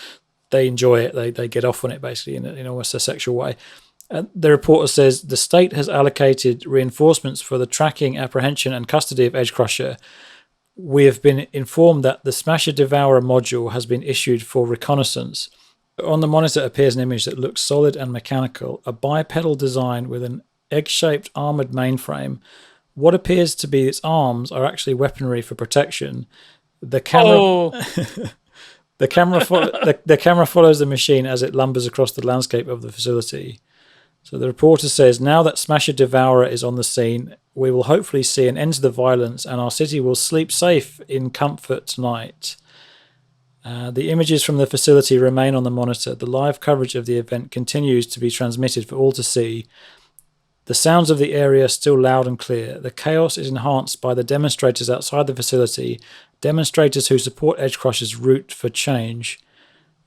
[SPEAKER 1] They enjoy it. They get off on it, basically, in almost a sexual way. The reporter says, the state has allocated reinforcements for the tracking, apprehension, and custody of Edge Crusher. We have been informed that the Smasher Devourer module has been issued for reconnaissance. On the monitor appears an image that looks solid and mechanical, a bipedal design with an egg-shaped armoured mainframe. What appears to be its arms are actually weaponry for protection. The camera, the camera follows the machine as it lumbers across the landscape of the facility. So the reporter says, now that Smasher Devourer is on the scene, we will hopefully see an end to the violence and our city will sleep safe in comfort tonight. The images from the facility remain on the monitor. The live coverage of the event continues to be transmitted for all to see. The sounds of the area are still loud and clear. The chaos is enhanced by the demonstrators outside the facility, demonstrators who support Edge Crusher's route for change.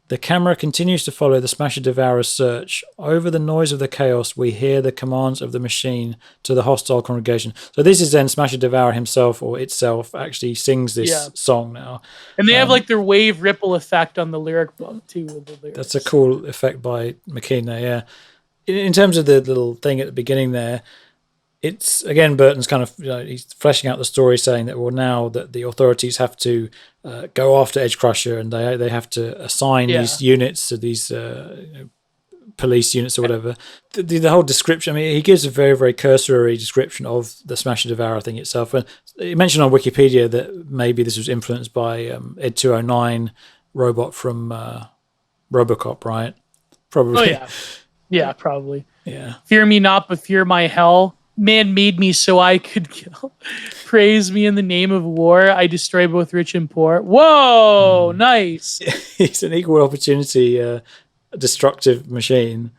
[SPEAKER 1] The camera continues to follow the Smasher Devourer's search. Over the noise of the chaos, we hear the commands of the machine to the hostile congregation. So this is then Smasher Devourer himself or itself actually sings this song now.
[SPEAKER 2] And they have like their wave ripple effect on the lyric book too. With the lyrics.
[SPEAKER 1] That's a cool effect by McKean there, yeah. In terms of the little thing at the beginning there, it's again Burton's kind of he's fleshing out the story, saying that now that the authorities have to go after Edge Crusher and they have to assign these units to these police units or whatever. The whole description. I mean, he gives a very very cursory description of the Smasher Devourer thing itself, and he mentioned on Wikipedia that maybe this was influenced by Ed 209 robot from RoboCop, right? Probably.
[SPEAKER 2] Oh yeah, probably.
[SPEAKER 1] Yeah.
[SPEAKER 2] Fear me not, but fear my hell. Man made me so I could kill. Praise me in the name of war. I destroy both rich and poor. Whoa, nice.
[SPEAKER 1] He's an equal opportunity destructive machine.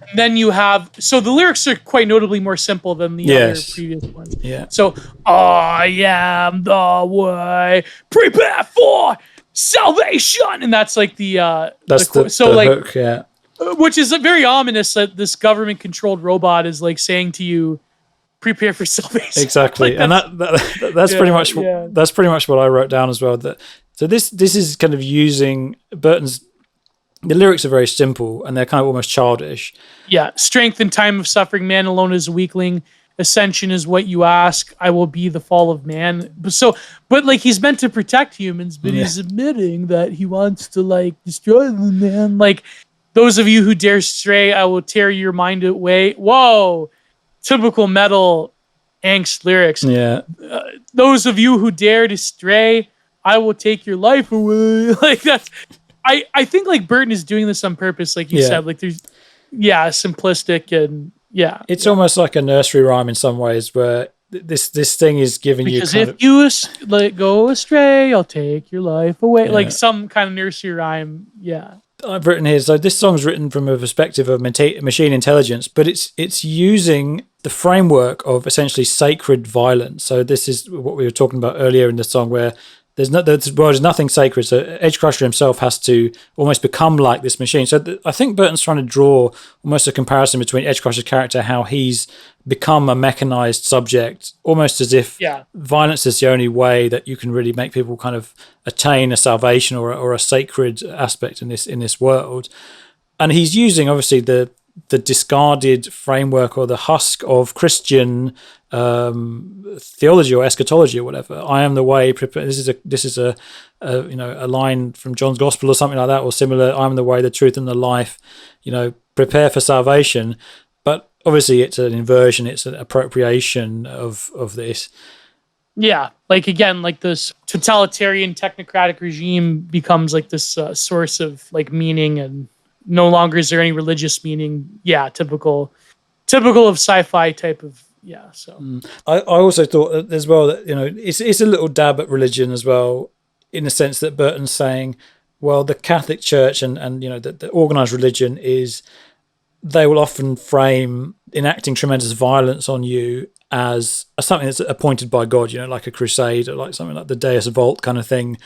[SPEAKER 2] And then you have, so the lyrics are quite notably more simple than the other previous ones.
[SPEAKER 1] Yeah.
[SPEAKER 2] So, I am the way. Prepare for salvation. And that's like the
[SPEAKER 1] hook, yeah.
[SPEAKER 2] Which is very ominous that this government-controlled robot is like saying to you, "Prepare for salvation."
[SPEAKER 1] Exactly, and that's pretty much that's pretty much what I wrote down as well. So this is kind of using Burton's. The lyrics are very simple and they're kind of almost childish.
[SPEAKER 2] Yeah, strength in time of suffering, man alone is a weakling. Ascension is what you ask. I will be the fall of man. But like he's meant to protect humans, but he's admitting that he wants to like destroy them, man. Like. Those of you who dare stray, I will tear your mind away. Whoa, typical metal angst lyrics.
[SPEAKER 1] Yeah.
[SPEAKER 2] Those of you who dare to stray, I will take your life away. Like that's, I think like Burton is doing this on purpose, like you said. Like there's, simplistic and
[SPEAKER 1] It's almost like a nursery rhyme in some ways, where this thing is giving
[SPEAKER 2] because
[SPEAKER 1] you.
[SPEAKER 2] Because if you go astray, I'll take your life away. Yeah. Like some kind of nursery rhyme. Yeah.
[SPEAKER 1] I've written here, so this song's written from a perspective of machine intelligence, but it's using the framework of essentially sacred violence. So this is what we were talking about earlier in the song, where there's nothing sacred. So Edgecrusher himself has to almost become like this machine. So I think Burton's trying to draw almost a comparison between Edgecrusher's character, how he's become a mechanized subject, almost as if violence is the only way that you can really make people kind of attain a salvation or a sacred aspect in this world. And he's using obviously the discarded framework or the husk of Christian theology or eschatology or whatever. I am the way. This is a line from John's Gospel or something like that, or similar. I am the way, the truth, and the life. Prepare for salvation. But obviously, it's an inversion. It's an appropriation of this.
[SPEAKER 2] Yeah, like again, like this totalitarian technocratic regime becomes like this source of like meaning, and no longer is there any religious meaning. Yeah, typical of sci-fi type of. Yeah, so
[SPEAKER 1] I also thought as well that it's a little dab at religion as well, in the sense that Burton's saying, well, the Catholic Church and the organized religion is, they will often frame enacting tremendous violence on you as something that's appointed by God, like a crusade or like something like the Deus Vult kind of thing.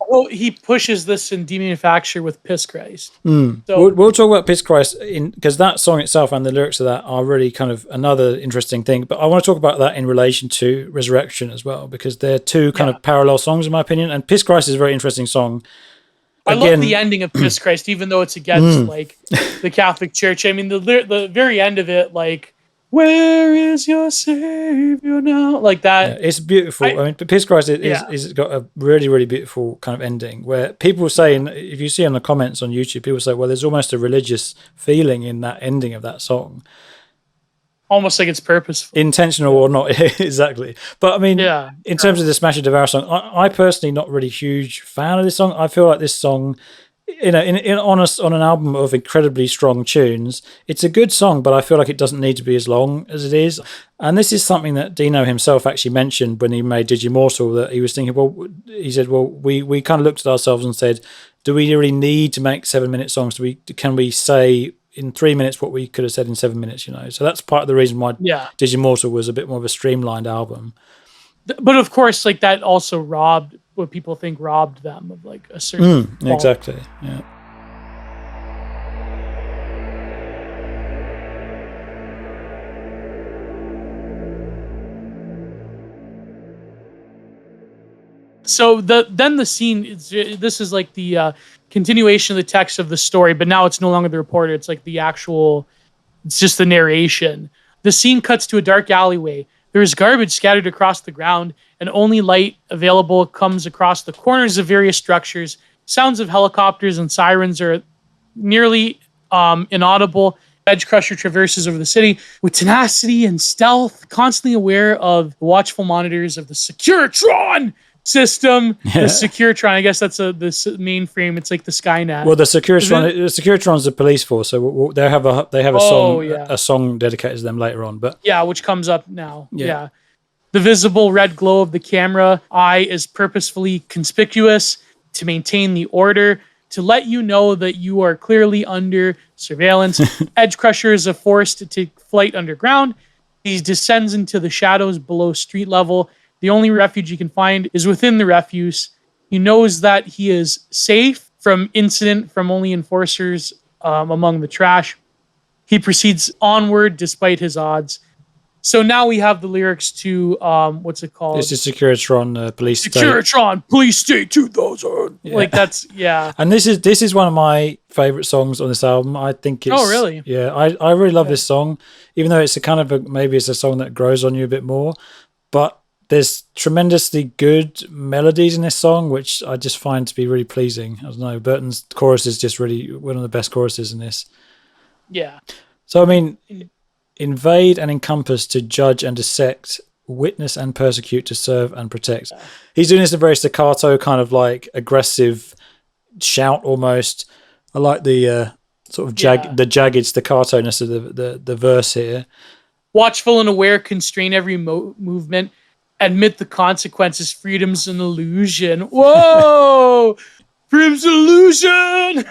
[SPEAKER 2] Well, he pushes this in Demanufacture with Piss Christ.
[SPEAKER 1] So we'll talk about Piss Christ because that song itself and the lyrics of that are really kind of another interesting thing. But I want to talk about that in relation to Resurrection as well, because they're two kind of parallel songs in my opinion. And Piss Christ is a very interesting song.
[SPEAKER 2] I love the ending of Piss Christ, even though it's against like the Catholic Church. I mean, the very end of it, like, where is your Savior now? Like that.
[SPEAKER 1] Yeah, it's beautiful. I mean, Piss Christ is got a really, really beautiful kind of ending where people say, if you see in the comments on YouTube, people say, well, there's almost a religious feeling in that ending of that song.
[SPEAKER 2] Almost like it's purposeful.
[SPEAKER 1] Intentional or not, exactly. But I mean, in terms of the Smash and Devour song, I personally not really huge fan of this song. I feel like this song, on an album of incredibly strong tunes, it's a good song, but I feel like it doesn't need to be as long as it is. And this is something that Dino himself actually mentioned when he made Digimortal, that he was thinking, he said, we kind of looked at ourselves and said, do we really need to make 7-minute songs? Can we say in 3 minutes what we could have said in 7 minutes, So that's part of the reason why Digimortal was a bit more of a streamlined album.
[SPEAKER 2] But of course, like that also robbed what people think robbed them of like a certain
[SPEAKER 1] exactly. Yeah.
[SPEAKER 2] So then the scene this is like the continuation of the text of the story, but now it's no longer the reporter, it's like it's just the narration. The scene cuts to a dark alleyway. There is garbage scattered across the ground, and only light available comes across the corners of various structures. Sounds of helicopters and sirens are nearly inaudible. Edgecrusher traverses over the city with tenacity and stealth, constantly aware of the watchful monitors of the Securitron system. The Securitron, I guess that's the mainframe. It's like the Skynet.
[SPEAKER 1] Well, the Securitron's the police force, so they have a song dedicated to them later on. But
[SPEAKER 2] which comes up now. Yeah. The visible red glow of the camera eye is purposefully conspicuous to maintain the order, to let you know that you are clearly under surveillance. Edgecrusher is forced to take flight underground. He descends into the shadows below street level. The only refuge he can find is within the refuse. He knows that he is safe from incident from only enforcers among the trash. He proceeds onward despite his odds. So now we have the lyrics to, what's it called?
[SPEAKER 1] It's the Securitron Police State.
[SPEAKER 2] Securitron Police State 2000. Yeah. Like that's,
[SPEAKER 1] And this is one of my favorite songs on this album. I think it's...
[SPEAKER 2] Oh, really?
[SPEAKER 1] Yeah, I really love this song, even though it's maybe it's a song that grows on you a bit more. But there's tremendously good melodies in this song, which I just find to be really pleasing. I don't know, Burton's chorus is just really one of the best choruses in this.
[SPEAKER 2] Yeah.
[SPEAKER 1] So, I mean... invade and encompass, to judge and dissect, witness and persecute, to serve and protect. He's doing this in a very staccato, kind of like aggressive shout almost. I like the sort of the jagged staccato-ness of the verse here.
[SPEAKER 2] Watchful and aware, constrain every movement, admit the consequences, freedom's an illusion. Whoa! Freedom's an illusion!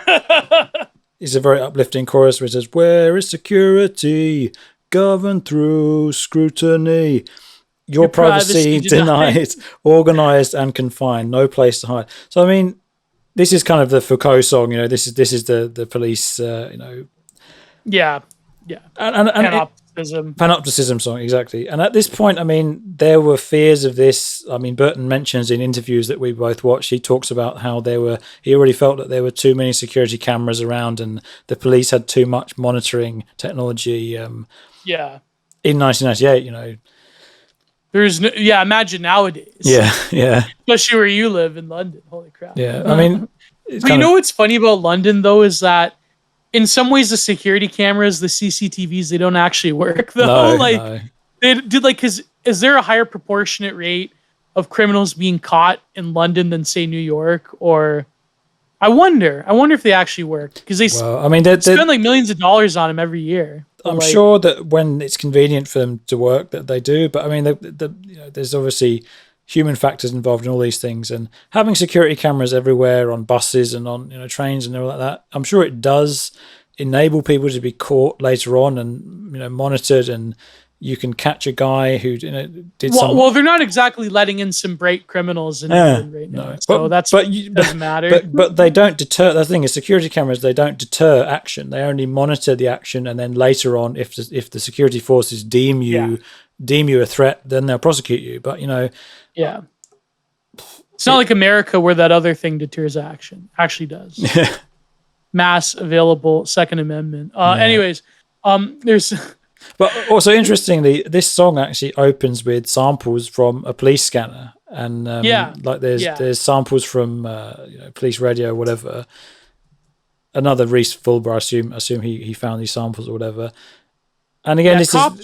[SPEAKER 1] It's a very uplifting chorus where it says, where is security? Governed through scrutiny. your privacy denied, organized and confined, no place to hide. So I mean, this is kind of the Foucault song, you know. This is the police, you know.
[SPEAKER 2] Yeah.
[SPEAKER 1] And panopticism song, exactly. And at this point, I mean, there were fears of this. I mean, Burton mentions in interviews that we both watched, he talks about how he already felt that there were too many security cameras around and the police had too much monitoring technology. In 1998, you know.
[SPEAKER 2] Imagine nowadays.
[SPEAKER 1] Yeah.
[SPEAKER 2] Especially where you live in London. Holy crap.
[SPEAKER 1] Yeah, I mean.
[SPEAKER 2] But you know what's funny about London, though, is that in some ways the security cameras, the CCTVs, they don't actually work, though. They did, because is there a higher proportionate rate of criminals being caught in London than, say, New York? Or I wonder if they actually work, because they spend like millions of dollars on them every year.
[SPEAKER 1] I'm sure that when it's convenient for them to work, that they do. But I mean, you know, there's obviously human factors involved in all these things, and having security cameras everywhere on buses and on, you know, trains and all like that, I'm sure it does enable people to be caught later on and, you know, monitored, and you can catch a guy who, you know, did something.
[SPEAKER 2] Well, they're not exactly letting in some bright criminals in England right now, so doesn't matter.
[SPEAKER 1] But they don't deter. The thing is, security cameras, they don't deter action. They only monitor the action, and then later on, if the security forces deem you a threat, then they'll prosecute you. But you know,
[SPEAKER 2] it's not like America where that other thing deters action. Actually does.
[SPEAKER 1] Yeah.
[SPEAKER 2] Mass available Second Amendment. Anyways, there's.
[SPEAKER 1] But also interestingly, this song actually opens with samples from a police scanner, and there's samples from you know, police radio or whatever. Another Reese Fulber, I assume he found these samples or whatever. And again,
[SPEAKER 2] Cops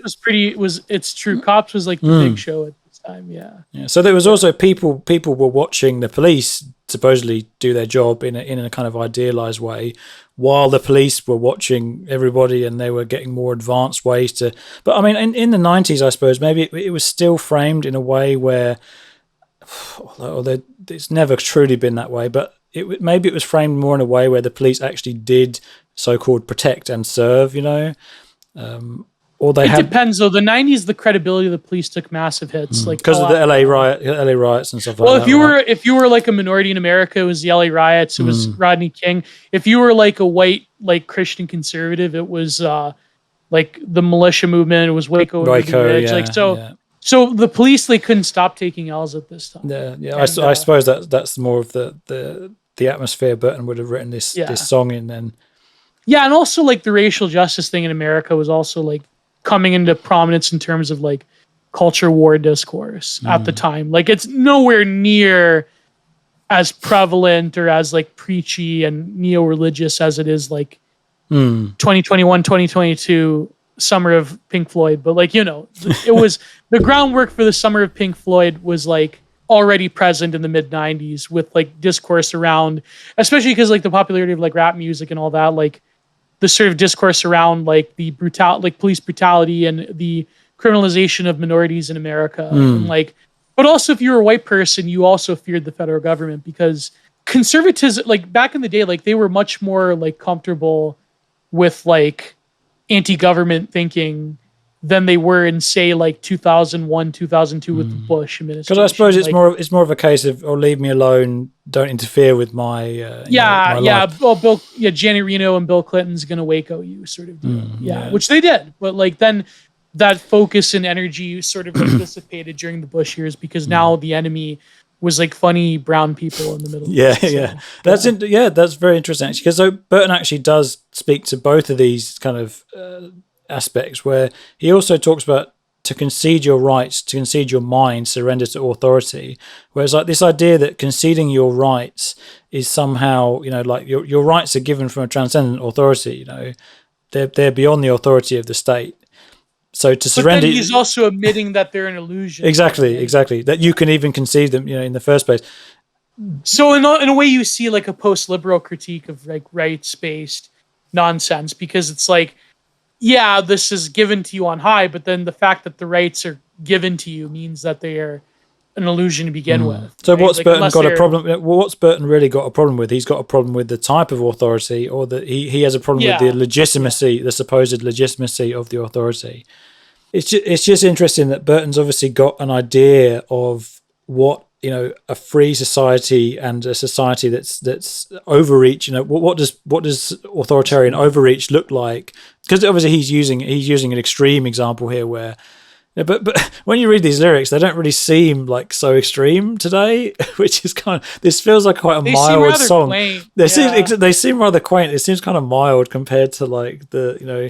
[SPEAKER 2] it's true. Cops was like the big show at this time. Yeah.
[SPEAKER 1] So there was also people were watching the police supposedly do their job in a kind of idealized way, while the police were watching everybody, and they were getting more advanced ways to. But I mean, in the 90s, I suppose maybe it was still framed in a way where, although it's never truly been that way, but maybe it was framed more in a way where the police actually did so-called protect and serve, you know.
[SPEAKER 2] Depends though. The 90s, the credibility of the police took massive hits, like
[SPEAKER 1] because of the LA riots and stuff like that.
[SPEAKER 2] Well, if you were like a minority in America, it was the LA riots. It was Rodney King. If you were like a white, like Christian conservative, it was like the militia movement. It was Waco. So the police, they couldn't stop taking L's at this time.
[SPEAKER 1] Yeah. I suppose that's more of the atmosphere Burton would have written this song in then.
[SPEAKER 2] Yeah, and also like the racial justice thing in America was also like coming into prominence in terms of like culture war discourse at the time. Like it's nowhere near as prevalent or as like preachy and neo-religious as it is like 2021, 2022 summer of Pink Floyd. But like, you know, it was the groundwork for the summer of Pink Floyd was like already present in the mid 90s with like discourse around, especially because like the popularity of like rap music and all that, like the sort of discourse around like the police brutality and the criminalization of minorities in America. And like, but also if you were a white person, you also feared the federal government because conservatives, like back in the day, like they were much more like comfortable with like anti-government thinking than they were in say like 2001, 2002 with the Bush administration.
[SPEAKER 1] Because I suppose it's more of a case of, leave me alone, don't interfere with my my life.
[SPEAKER 2] Well, Janet Reno and Bill Clinton's gonna Waco you sort of deal. Which they did, but like then that focus and energy sort of like dissipated during the Bush years because now the enemy was like funny brown people in the Middle East.
[SPEAKER 1] That's very interesting actually, because Burton actually does speak to both of these kind of aspects, where he also talks about to concede your rights, to concede your mind, surrender to authority. Whereas like this idea that conceding your rights is somehow, you know, like your rights are given from a transcendent authority, you know, they're beyond the authority of the state. So to surrender,
[SPEAKER 2] but then he's also admitting that they're an illusion.
[SPEAKER 1] Exactly. That you can even concede them, you know, in the first place.
[SPEAKER 2] So in a way, you see like a post-liberal critique of like rights-based nonsense, because it's like, yeah, this is given to you on high, but then the fact that the rights are given to you means that they are an illusion to begin with.
[SPEAKER 1] So right? What's Burton got a problem? Well, what's Burton really got a problem with? He's got a problem with the type of authority, or that he has a problem with the legitimacy, the supposed legitimacy of the authority. It's just interesting that Burton's obviously got an idea of what, you know, a free society and a society that's overreach. You know, what does authoritarian overreach look like? Because obviously he's using an extreme example here where. But when you read these lyrics, they don't really seem like so extreme today, which is kind of, this feels like quite a mild song.
[SPEAKER 2] Quaint.
[SPEAKER 1] They seem rather quaint. It seems kind of mild compared to like the, you know,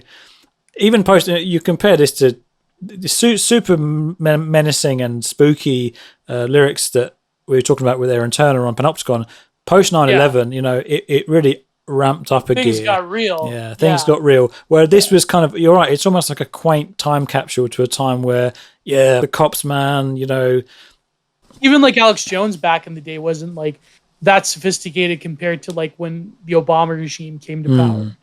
[SPEAKER 1] even you compare this to the super menacing and spooky lyrics that we were talking about with Aaron Turner on Panopticon. Post 9/11, you know, it really ramped up a gear.
[SPEAKER 2] Things got real.
[SPEAKER 1] Yeah, things got real. Where this was kind of, you're right, it's almost like a quaint time capsule to a time where, the cops, man, you know.
[SPEAKER 2] Even like Alex Jones back in the day wasn't like that sophisticated compared to like when the Obama regime came to power.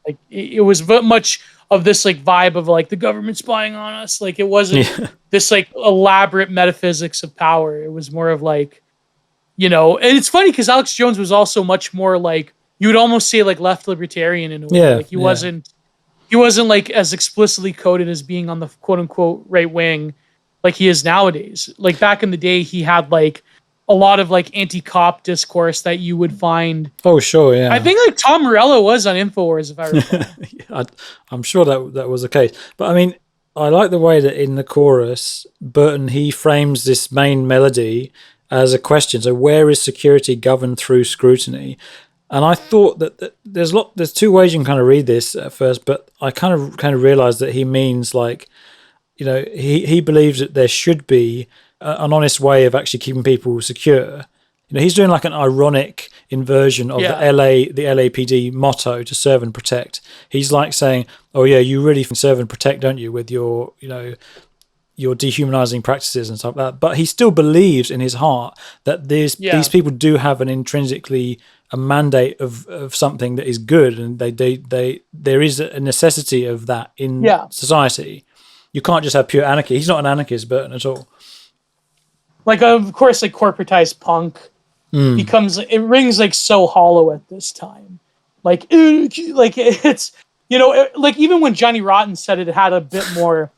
[SPEAKER 2] Like it was much of this like vibe of like the government spying on us. Like it wasn't this like elaborate metaphysics of power. It was more of like, you know, and it's funny because Alex Jones was also much more like, you would almost say like left libertarian in a way. Like he wasn't like as explicitly coded as being on the quote unquote right wing like he is nowadays. Like back in the day, he had like a lot of like anti-cop discourse that you would find.
[SPEAKER 1] Oh, sure, yeah.
[SPEAKER 2] I think like Tom Morello was on InfoWars, if I recall.
[SPEAKER 1] I'm sure that was the case. But I mean, I like the way that in the chorus, Burton, he frames this main melody as a question. So where is security governed through scrutiny? And I thought that there's two ways you can kind of read this at first, but I kind of realized that he means like, you know, he believes that there should be an honest way of actually keeping people secure. You know, he's doing like an ironic inversion of the LAPD motto to serve and protect. He's like saying, "Oh yeah, you really serve and protect, don't you, with your, you know, your dehumanizing practices and stuff like that." But he still believes in his heart that these people do have an intrinsically a mandate of something that is good, and there is a necessity of that in society. You can't just have pure anarchy. He's not an anarchist, Burton, at all.
[SPEAKER 2] Like, of course, like corporatized punk becomes, it rings like so hollow at this time. Like it's, you know, like even when Johnny Rotten said it had a bit more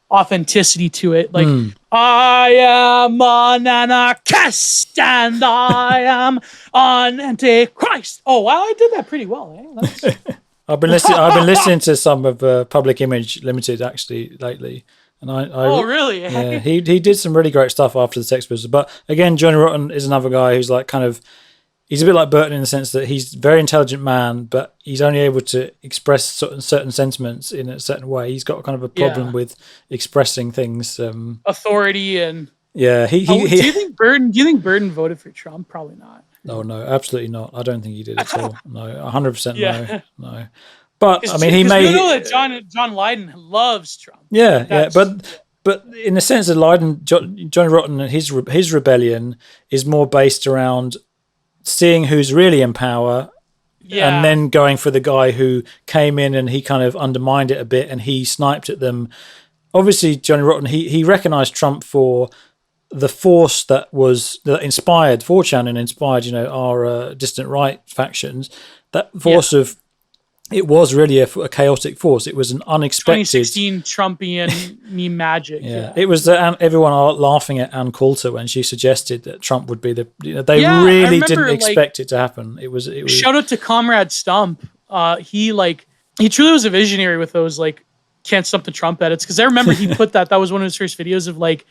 [SPEAKER 2] authenticity to it. Like, I am an anarchist and I am an antichrist. Oh wow, I did that pretty well. Eh?
[SPEAKER 1] I've been listening to some of Public Image Limited actually lately, and I
[SPEAKER 2] really?
[SPEAKER 1] Yeah, he did some really great stuff after the Sex Pistols. But again, Johnny Rotten is another guy who's like kind of, he's a bit like Burton in the sense that he's a very intelligent man, but he's only able to express certain sentiments in a certain way. He's got kind of a problem with expressing things.
[SPEAKER 2] Authority and
[SPEAKER 1] do you
[SPEAKER 2] think Burton voted for Trump? Probably not.
[SPEAKER 1] No, absolutely not. I don't think he did at all. No, 100% no. But I mean, he may.
[SPEAKER 2] You know that John Lydon loves Trump.
[SPEAKER 1] Yeah, but in the sense that Lydon, Johnny Rotten, and his rebellion is more based around seeing who's really in power, and then going for the guy who came in and he kind of undermined it a bit and he sniped at them. Obviously, Johnny Rotten, he recognized Trump for the force that inspired 4chan and inspired, you know, our distant right factions. That force of, it was really a chaotic force. It was an unexpected
[SPEAKER 2] 2016 Trumpian meme magic.
[SPEAKER 1] It was everyone laughing at Ann Coulter when she suggested that Trump would be the. You know, they really didn't expect it to happen. It was.
[SPEAKER 2] Shout out to Comrade Stump. He truly was a visionary with those like can't stump the Trump edits, because I remember he put that was one of his first videos of like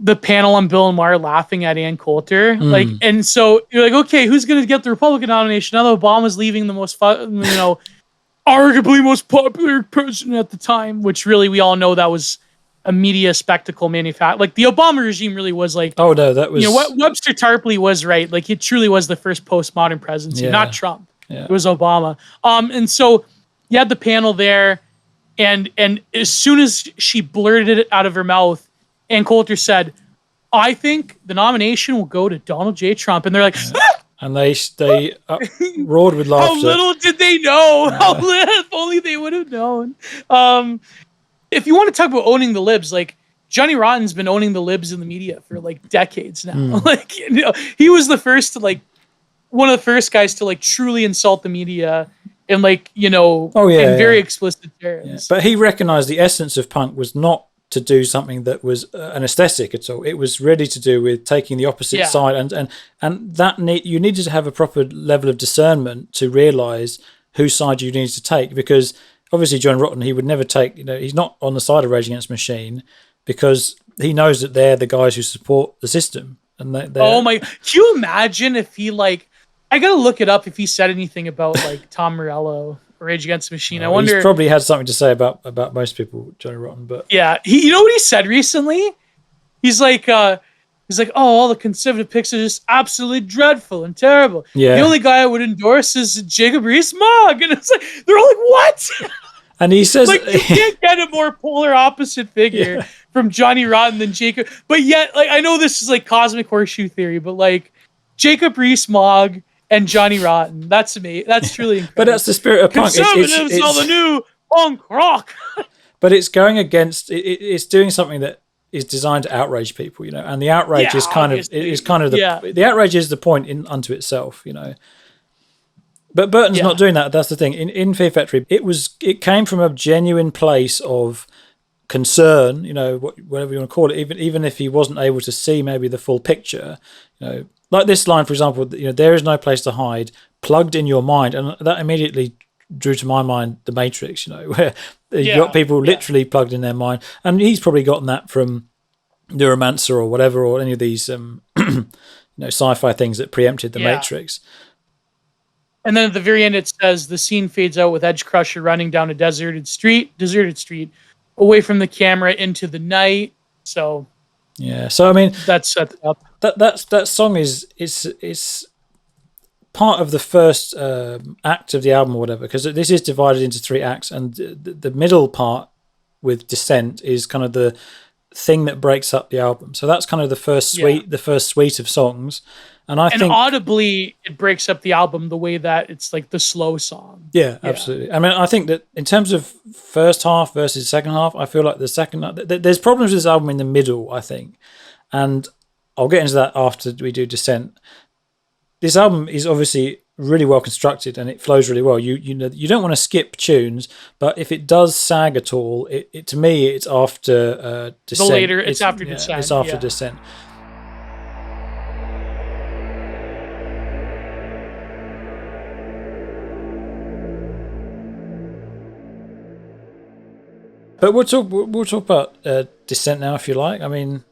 [SPEAKER 2] the panel on Bill and Maher laughing at Ann Coulter. Like, and so you're like, okay, who's going to get the Republican nomination now that Obama's leaving the most, arguably most popular president at the time, which really we all know that was a media spectacle manufactured. Like the Obama regime really was like,
[SPEAKER 1] oh no, that was,
[SPEAKER 2] you know what, Webster Tarpley was right. Like it truly was the first postmodern presidency, not Trump. It was Obama. And so you had the panel there, and as soon as she blurted it out of her mouth, Ann Coulter said, I think the nomination will go to Donald J. Trump. And they're like,
[SPEAKER 1] and they roared with laughter.
[SPEAKER 2] How little did they know? If only they would have known. If you want to talk about owning the libs, like Johnny Rotten's been owning the libs in the media for like decades now. Like, you know, he was the first to like, one of the first guys to like truly insult the media in like, you know, in very explicit terms.
[SPEAKER 1] Yeah. But he recognized the essence of punk was not to do something that was an aesthetic at all. It was really to do with taking the opposite side, and that you needed to have a proper level of discernment to realize whose side you needed to take, because obviously John Rotten, he would never take, you know, he's not on the side of Rage Against the Machine because he knows that they're the guys who support the system. And
[SPEAKER 2] oh my, can you imagine if he like, I gotta look it up if he said anything about like Tom Morello or Rage Against the Machine. I wonder.
[SPEAKER 1] He's probably had something to say about most people, Johnny Rotten, but
[SPEAKER 2] yeah, you know what he said recently? He's like, oh, all the conservative picks are just absolutely dreadful and terrible.
[SPEAKER 1] Yeah.
[SPEAKER 2] The only guy I would endorse is Jacob Rees-Mogg, and it's like they're all like, what?
[SPEAKER 1] And he says,
[SPEAKER 2] like, you can't get a more polar opposite figure from Johnny Rotten than Jacob. But yet, like, I know this is like cosmic horseshoe theory, but like Jacob Rees-Mogg and Johnny Rotten, that's me. That's truly incredible.
[SPEAKER 1] But that's the spirit of punk.
[SPEAKER 2] Conservatives are the new punk rock.
[SPEAKER 1] But it's going against. It's doing something that is designed to outrage people, you know. And the outrage is kind of the outrage is the point in unto itself, you know. But Burton's not doing that. That's the thing. In Fear Factory, it came from a genuine place of concern, you know, whatever you want to call it. Even if he wasn't able to see maybe the full picture, you know, like this line, for example, you know, there is no place to hide, plugged in your mind, and that immediately drew to my mind The Matrix, you know, where you got people literally plugged in their mind, and he's probably gotten that from Neuromancer or whatever, or any of these, you know, sci-fi things that preempted The Matrix.
[SPEAKER 2] And then at the very end, it says the scene fades out with Edge Crusher running down a deserted street, away from the camera into the night. So,
[SPEAKER 1] yeah. So I mean,
[SPEAKER 2] that sets up.
[SPEAKER 1] That song is part of the first act of the album or whatever, because this is divided into 3 acts, and the middle part with Descent is kind of the thing that breaks up the album. So that's kind of the first suite of songs. And I think
[SPEAKER 2] audibly it breaks up the album the way that it's like the slow song.
[SPEAKER 1] Yeah, absolutely. I mean, I think that in terms of first half versus second half, I feel like the second half, there's problems with this album in the middle, I think. And I'll get into that after we do Descent. This album is obviously really well constructed and it flows really well. You know, you don't want to skip tunes, but if it does sag at all, it to me it's after Descent.
[SPEAKER 2] It's after Descent.
[SPEAKER 1] It's after Descent. But we'll talk about Descent now if you like. I mean,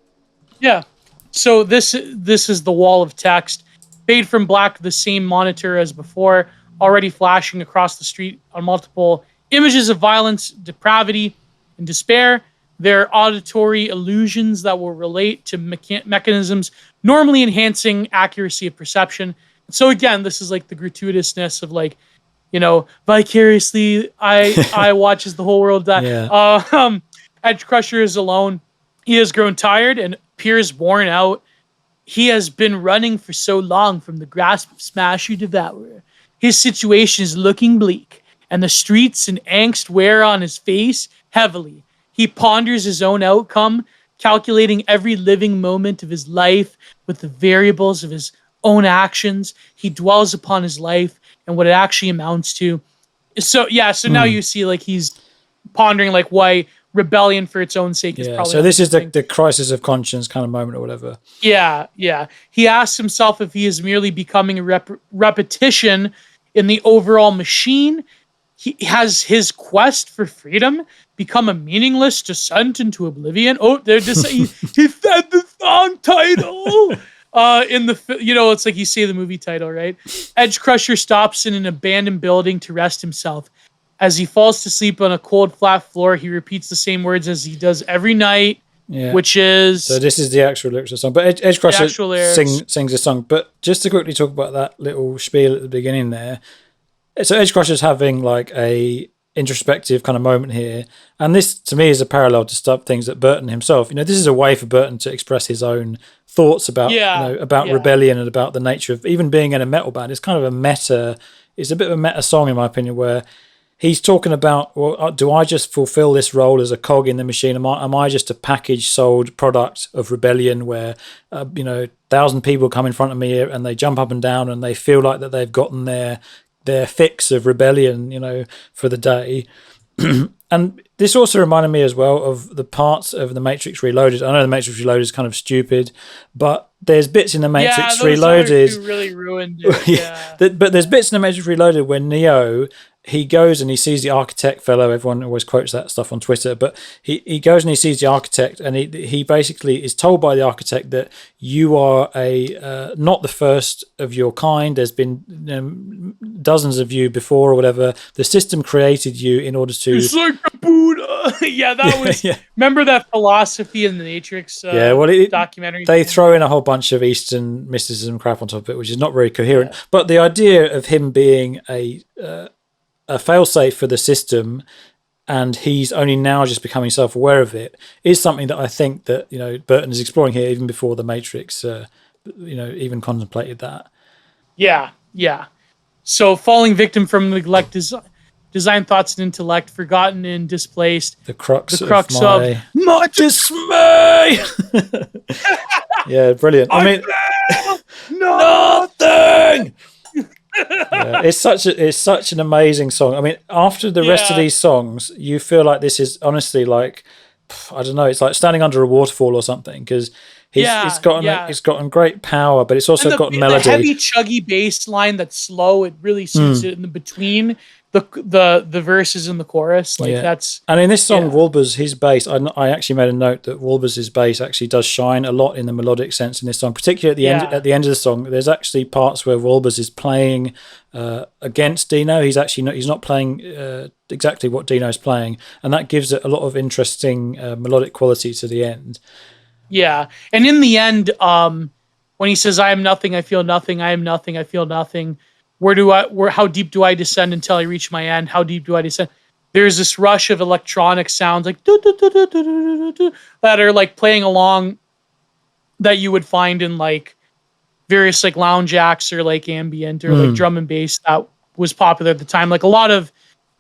[SPEAKER 2] yeah. So this is the wall of text. Fade from black to the same monitor as before, already flashing across the street on multiple images of violence, depravity, and despair. They're auditory illusions that will relate to mechanisms normally enhancing accuracy of perception. So again, this is like the gratuitousness of like, you know, vicariously I watch as the whole world die.
[SPEAKER 1] Yeah.
[SPEAKER 2] Edge Crusher is alone. He has grown tired and appears worn out. He has been running for so long from the grasp of Smasher Devourer. His situation is looking bleak, and the streets and angst wear on his face heavily. He ponders his own outcome, calculating every living moment of his life with the variables of his own actions. He dwells upon his life and what it actually amounts to. So now you see like he's pondering like why rebellion for its own sake is probably.
[SPEAKER 1] So this is the crisis of conscience kind of moment or whatever.
[SPEAKER 2] Yeah. He asks himself if he is merely becoming a repetition in the overall machine. He has his quest for freedom become a meaningless descent into oblivion. Oh, they're just he said the song title. In the, you know, it's like you say the movie title, right? Edge Crusher stops in an abandoned building to rest himself. As he falls to sleep on a cold, flat floor, he repeats the same words as he does every night, which is...
[SPEAKER 1] So this is the actual lyrics of the song. But Edge Crusher sings a song. But just to quickly talk about that little spiel at the beginning there. So Edge Crusher's having like a introspective kind of moment here. And this, to me, is a parallel to stuff things that Burton himself... You know, this is a way for Burton to express his own thoughts about rebellion and about the nature of even being in a metal band. It's kind of a meta... It's a bit of a meta song, in my opinion, where... He's talking about, well, do I just fulfill this role as a cog in the machine? Am I just a packaged, sold product of rebellion where, 1,000 people come in front of me and they jump up and down and they feel like that they've gotten their their fix of rebellion, for the day. And this also reminded me as well of the parts of The Matrix Reloaded. I know The Matrix Reloaded is kind of stupid, but there's bits in The Matrix Reloaded
[SPEAKER 2] really ruined it.
[SPEAKER 1] But there's bits in The Matrix Reloaded where Neo, he goes and he sees the architect fellow. Everyone always quotes that stuff on Twitter, but he goes and he sees the architect, and he basically is told by the architect that you are not the first of your kind. There's been dozens of you before or whatever. The system created you in order to...
[SPEAKER 2] It's like a Buddha. Yeah, that was... Yeah. Remember that philosophy in the Matrix documentary?
[SPEAKER 1] They throw in a whole bunch of Eastern mysticism crap on top of it, which is not very coherent. Yeah. But the idea of him being a failsafe for the system, and he's only now just becoming self-aware of it, is something that I think that Burton is exploring here, even before The Matrix even contemplated that.
[SPEAKER 2] Yeah. So falling victim from neglect, design thoughts and intellect, forgotten and displaced,
[SPEAKER 1] the crux of my dismay. Yeah, brilliant. I mean, nothing. Yeah, it's such an amazing song. I mean, after the rest of these songs, you feel like this is honestly like, I don't know, it's like standing under a waterfall or something, because it's gotten great power, but it's also got melody.
[SPEAKER 2] The heavy chuggy bass line that's slow, it really suits it in the between the verses and the chorus. That's...
[SPEAKER 1] And in this song, Wolbers, his bass, I actually made a note that Wolbers' bass actually does shine a lot in the melodic sense in this song, particularly at the end of the song. There's actually parts where Wolbers is playing against Dino. He's not playing exactly what Dino's playing, and that gives it a lot of interesting melodic quality to the end.
[SPEAKER 2] Yeah, and in the end, when he says, "I am nothing, I feel nothing. I am nothing, I feel nothing. How deep do I descend until I reach my end? How deep do I descend?" There's this rush of electronic sounds like that are like playing along, that you would find in like various like lounge acts or like ambient or like drum and bass that was popular at the time. Like a lot of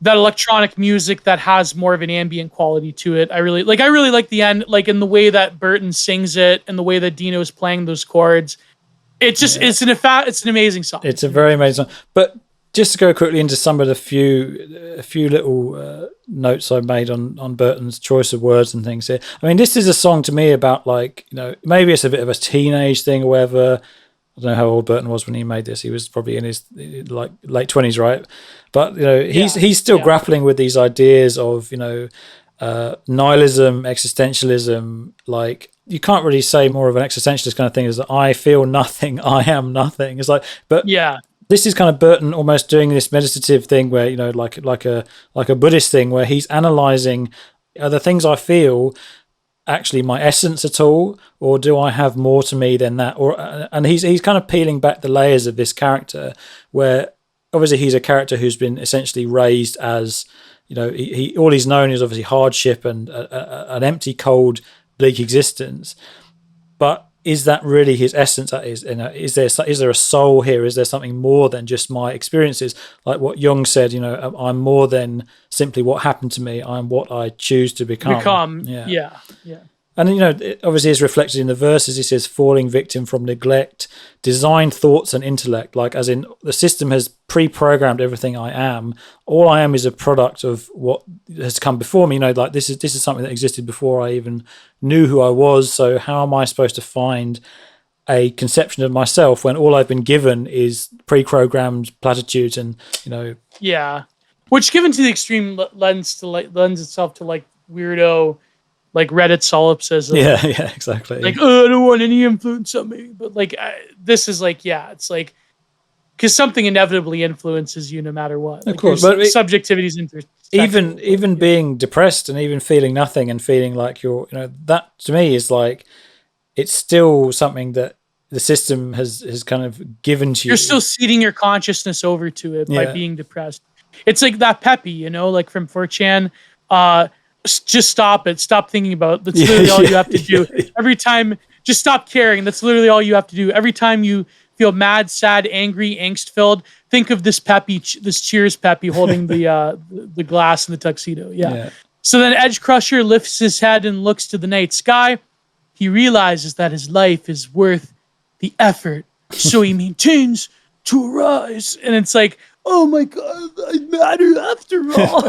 [SPEAKER 2] that electronic music that has more of an ambient quality to it. I really like the end, like in the way that Burton sings it and the way that Dino's playing those chords. It's just it's an amazing song.
[SPEAKER 1] It's a very amazing song. But just to go quickly into some of the few little notes I made on Burton's choice of words and things here. I mean, this is a song to me about like, maybe it's a bit of a teenage thing or whatever. I don't know how old Burton was when he made this. He was probably in his like late 20s, right? But he's still grappling with these ideas of nihilism, existentialism. Like, you can't really say more of an existentialist kind of thing is that I feel nothing, I am nothing. It's like, but this is kind of Burton almost doing this meditative thing where like a Buddhist thing where he's analyzing, are the things I feel actually my essence at all, or do I have more to me than that? And he's kind of peeling back the layers of this character, where obviously he's a character who's been essentially raised as he all he's known is obviously hardship and an empty, cold, bleak existence. But is that really his essence? Is there a soul here? Is there something more than just my experiences? Like what Jung said, I'm more than simply what happened to me. I'm what I choose to become.
[SPEAKER 2] Yeah.
[SPEAKER 1] And obviously it's reflected in the verses. He says, falling victim from neglect, design thoughts and intellect, like as in the system has pre-programmed everything I am. All I am is a product of what has come before me. Like this is something that existed before I even knew who I was. So how am I supposed to find a conception of myself when all I've been given is pre-programmed platitudes and
[SPEAKER 2] which given to the extreme lends itself to like weirdo, like Reddit solipsism.
[SPEAKER 1] Yeah, exactly.
[SPEAKER 2] Like, I don't want any influence on me. But like, this is like, it's like, because something inevitably influences you no matter what.
[SPEAKER 1] Of course,
[SPEAKER 2] but subjectivity is intersectional.
[SPEAKER 1] Even being depressed and even feeling nothing and feeling like you're, that to me is like, it's still something that the system has kind of given to you.
[SPEAKER 2] You're still ceding your consciousness over to it by being depressed. It's like that Peppy, like from 4chan. Just stop it. Stop thinking about it. That's literally all you have to do. Every time, just stop caring. That's literally all you have to do. Every time you feel mad, sad, angry, angst-filled, think of this Peppy, this Cheers Peppy holding the glass in the tuxedo. Yeah. So then Edge Crusher lifts his head and looks to the night sky. He realizes that his life is worth the effort, so he maintains to arise. And it's like, oh my god, I matter after all.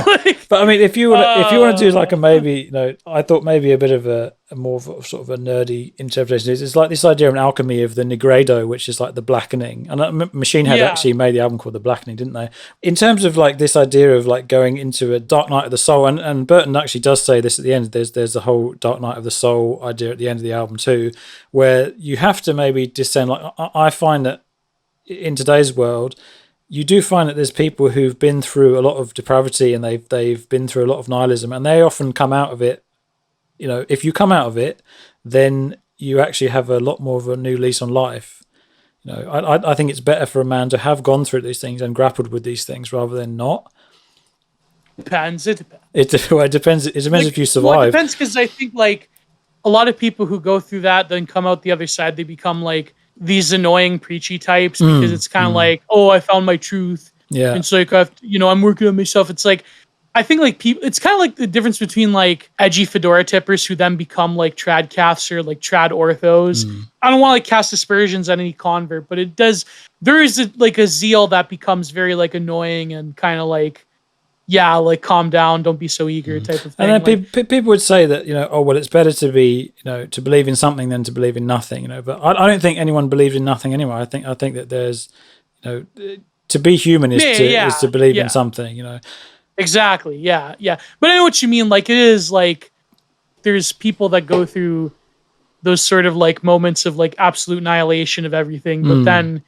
[SPEAKER 1] But I mean, if you want to do like a maybe, I thought maybe a bit of a more of a, sort of a nerdy interpretation is it's like this idea of an alchemy of the Negredo, which is like the blackening. And Machine Head actually made the album called The Blackening, didn't they? In terms of like this idea of like going into a dark night of the soul, and Burton actually does say this at the end. There's the whole dark night of the soul idea at the end of the album too, where you have to maybe descend. Like I find that in today's world, you do find that there's people who've been through a lot of depravity and they've been through a lot of nihilism, and they often come out of it. If you come out of it, then you actually have a lot more of a new lease on life. I think it's better for a man to have gone through these things and grappled with these things rather than not.
[SPEAKER 2] Depends. It depends.
[SPEAKER 1] It depends. It depends if you survive.
[SPEAKER 2] Well, it depends, because I think like a lot of people who go through that then come out the other side, they become like these annoying preachy types, because it's kind of like, oh, I found my truth.
[SPEAKER 1] Yeah.
[SPEAKER 2] And so like I'm working on myself. It's like, I think like people, it's kind of like the difference between like edgy fedora tippers who then become like trad caths or like trad orthos. I don't want to like cast aspersions on any convert, but there is a zeal that becomes very like annoying and kind of like, yeah, like calm down, don't be so eager type of thing.
[SPEAKER 1] And then people would say that, oh, well, it's better to be, to believe in something than to believe in nothing, but I don't think anyone believes in nothing anyway. I think that there's, to be human is to believe in something,
[SPEAKER 2] Exactly. Yeah. Yeah. But I know what you mean. Like, it is like, there's people that go through those sort of like moments of like absolute annihilation of everything. But then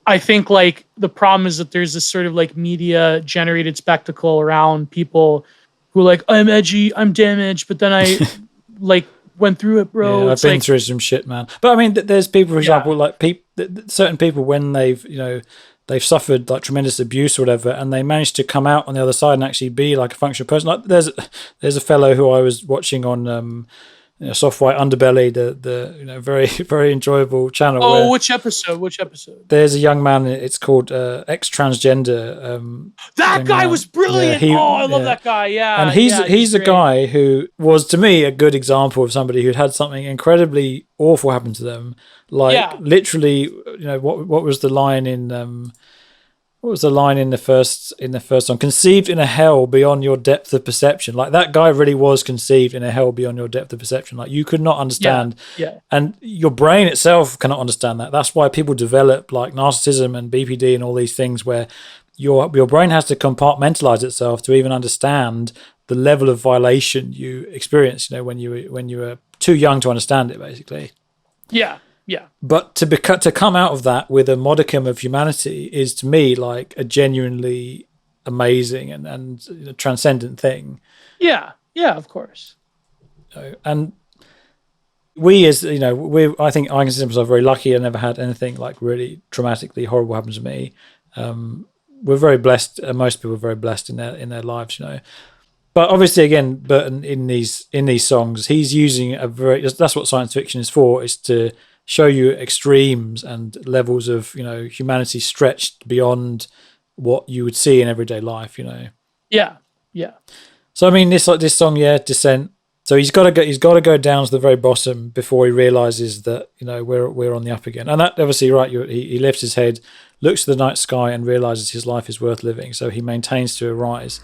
[SPEAKER 2] I think like the problem is that there's this sort of like media generated spectacle around people who are like, I'm edgy, I'm damaged, but then I like went through it, bro.
[SPEAKER 1] Yeah, I've been through some shit, man. But I mean, there's people, for example, like certain people when they've suffered like tremendous abuse or whatever, and they managed to come out on the other side and actually be like a functional person. Like there's a fellow who I was watching on Soft White Underbelly, the very very enjoyable channel.
[SPEAKER 2] Oh, which episode? Which episode?
[SPEAKER 1] There's a young man. It's called ex transgender.
[SPEAKER 2] That guy was brilliant. Yeah, I love that guy. Yeah,
[SPEAKER 1] and he's a guy who was to me a good example of somebody who'd had something incredibly awful happen to them. Like literally, what was the line in what was the line in the first song? Conceived in a hell beyond your depth of perception. Like that guy really was conceived in a hell beyond your depth of perception. Like you could not understand, and your brain itself cannot understand that. That's why people develop like narcissism and BPD and all these things where your brain has to compartmentalize itself to even understand the level of violation you experience. When you were too young to understand it, basically.
[SPEAKER 2] Yeah. Yeah.
[SPEAKER 1] But to come out of that with a modicum of humanity is to me like a genuinely amazing and transcendent thing.
[SPEAKER 2] Yeah. Yeah, of course.
[SPEAKER 1] And we I think I consider myself very lucky. I never had anything like really dramatically horrible happen to me. We're very blessed. Most people are very blessed in their lives, But obviously, again, Burton in these songs, he's using that's what science fiction is for, is to show you extremes and levels of humanity stretched beyond what you would see in everyday life.
[SPEAKER 2] Yeah.
[SPEAKER 1] So I mean, this song, Descent. So he's got to go down to the very bottom before he realizes that we're on the up again. And that obviously, right? He lifts his head, looks to the night sky, and realizes his life is worth living. So he maintains to arise.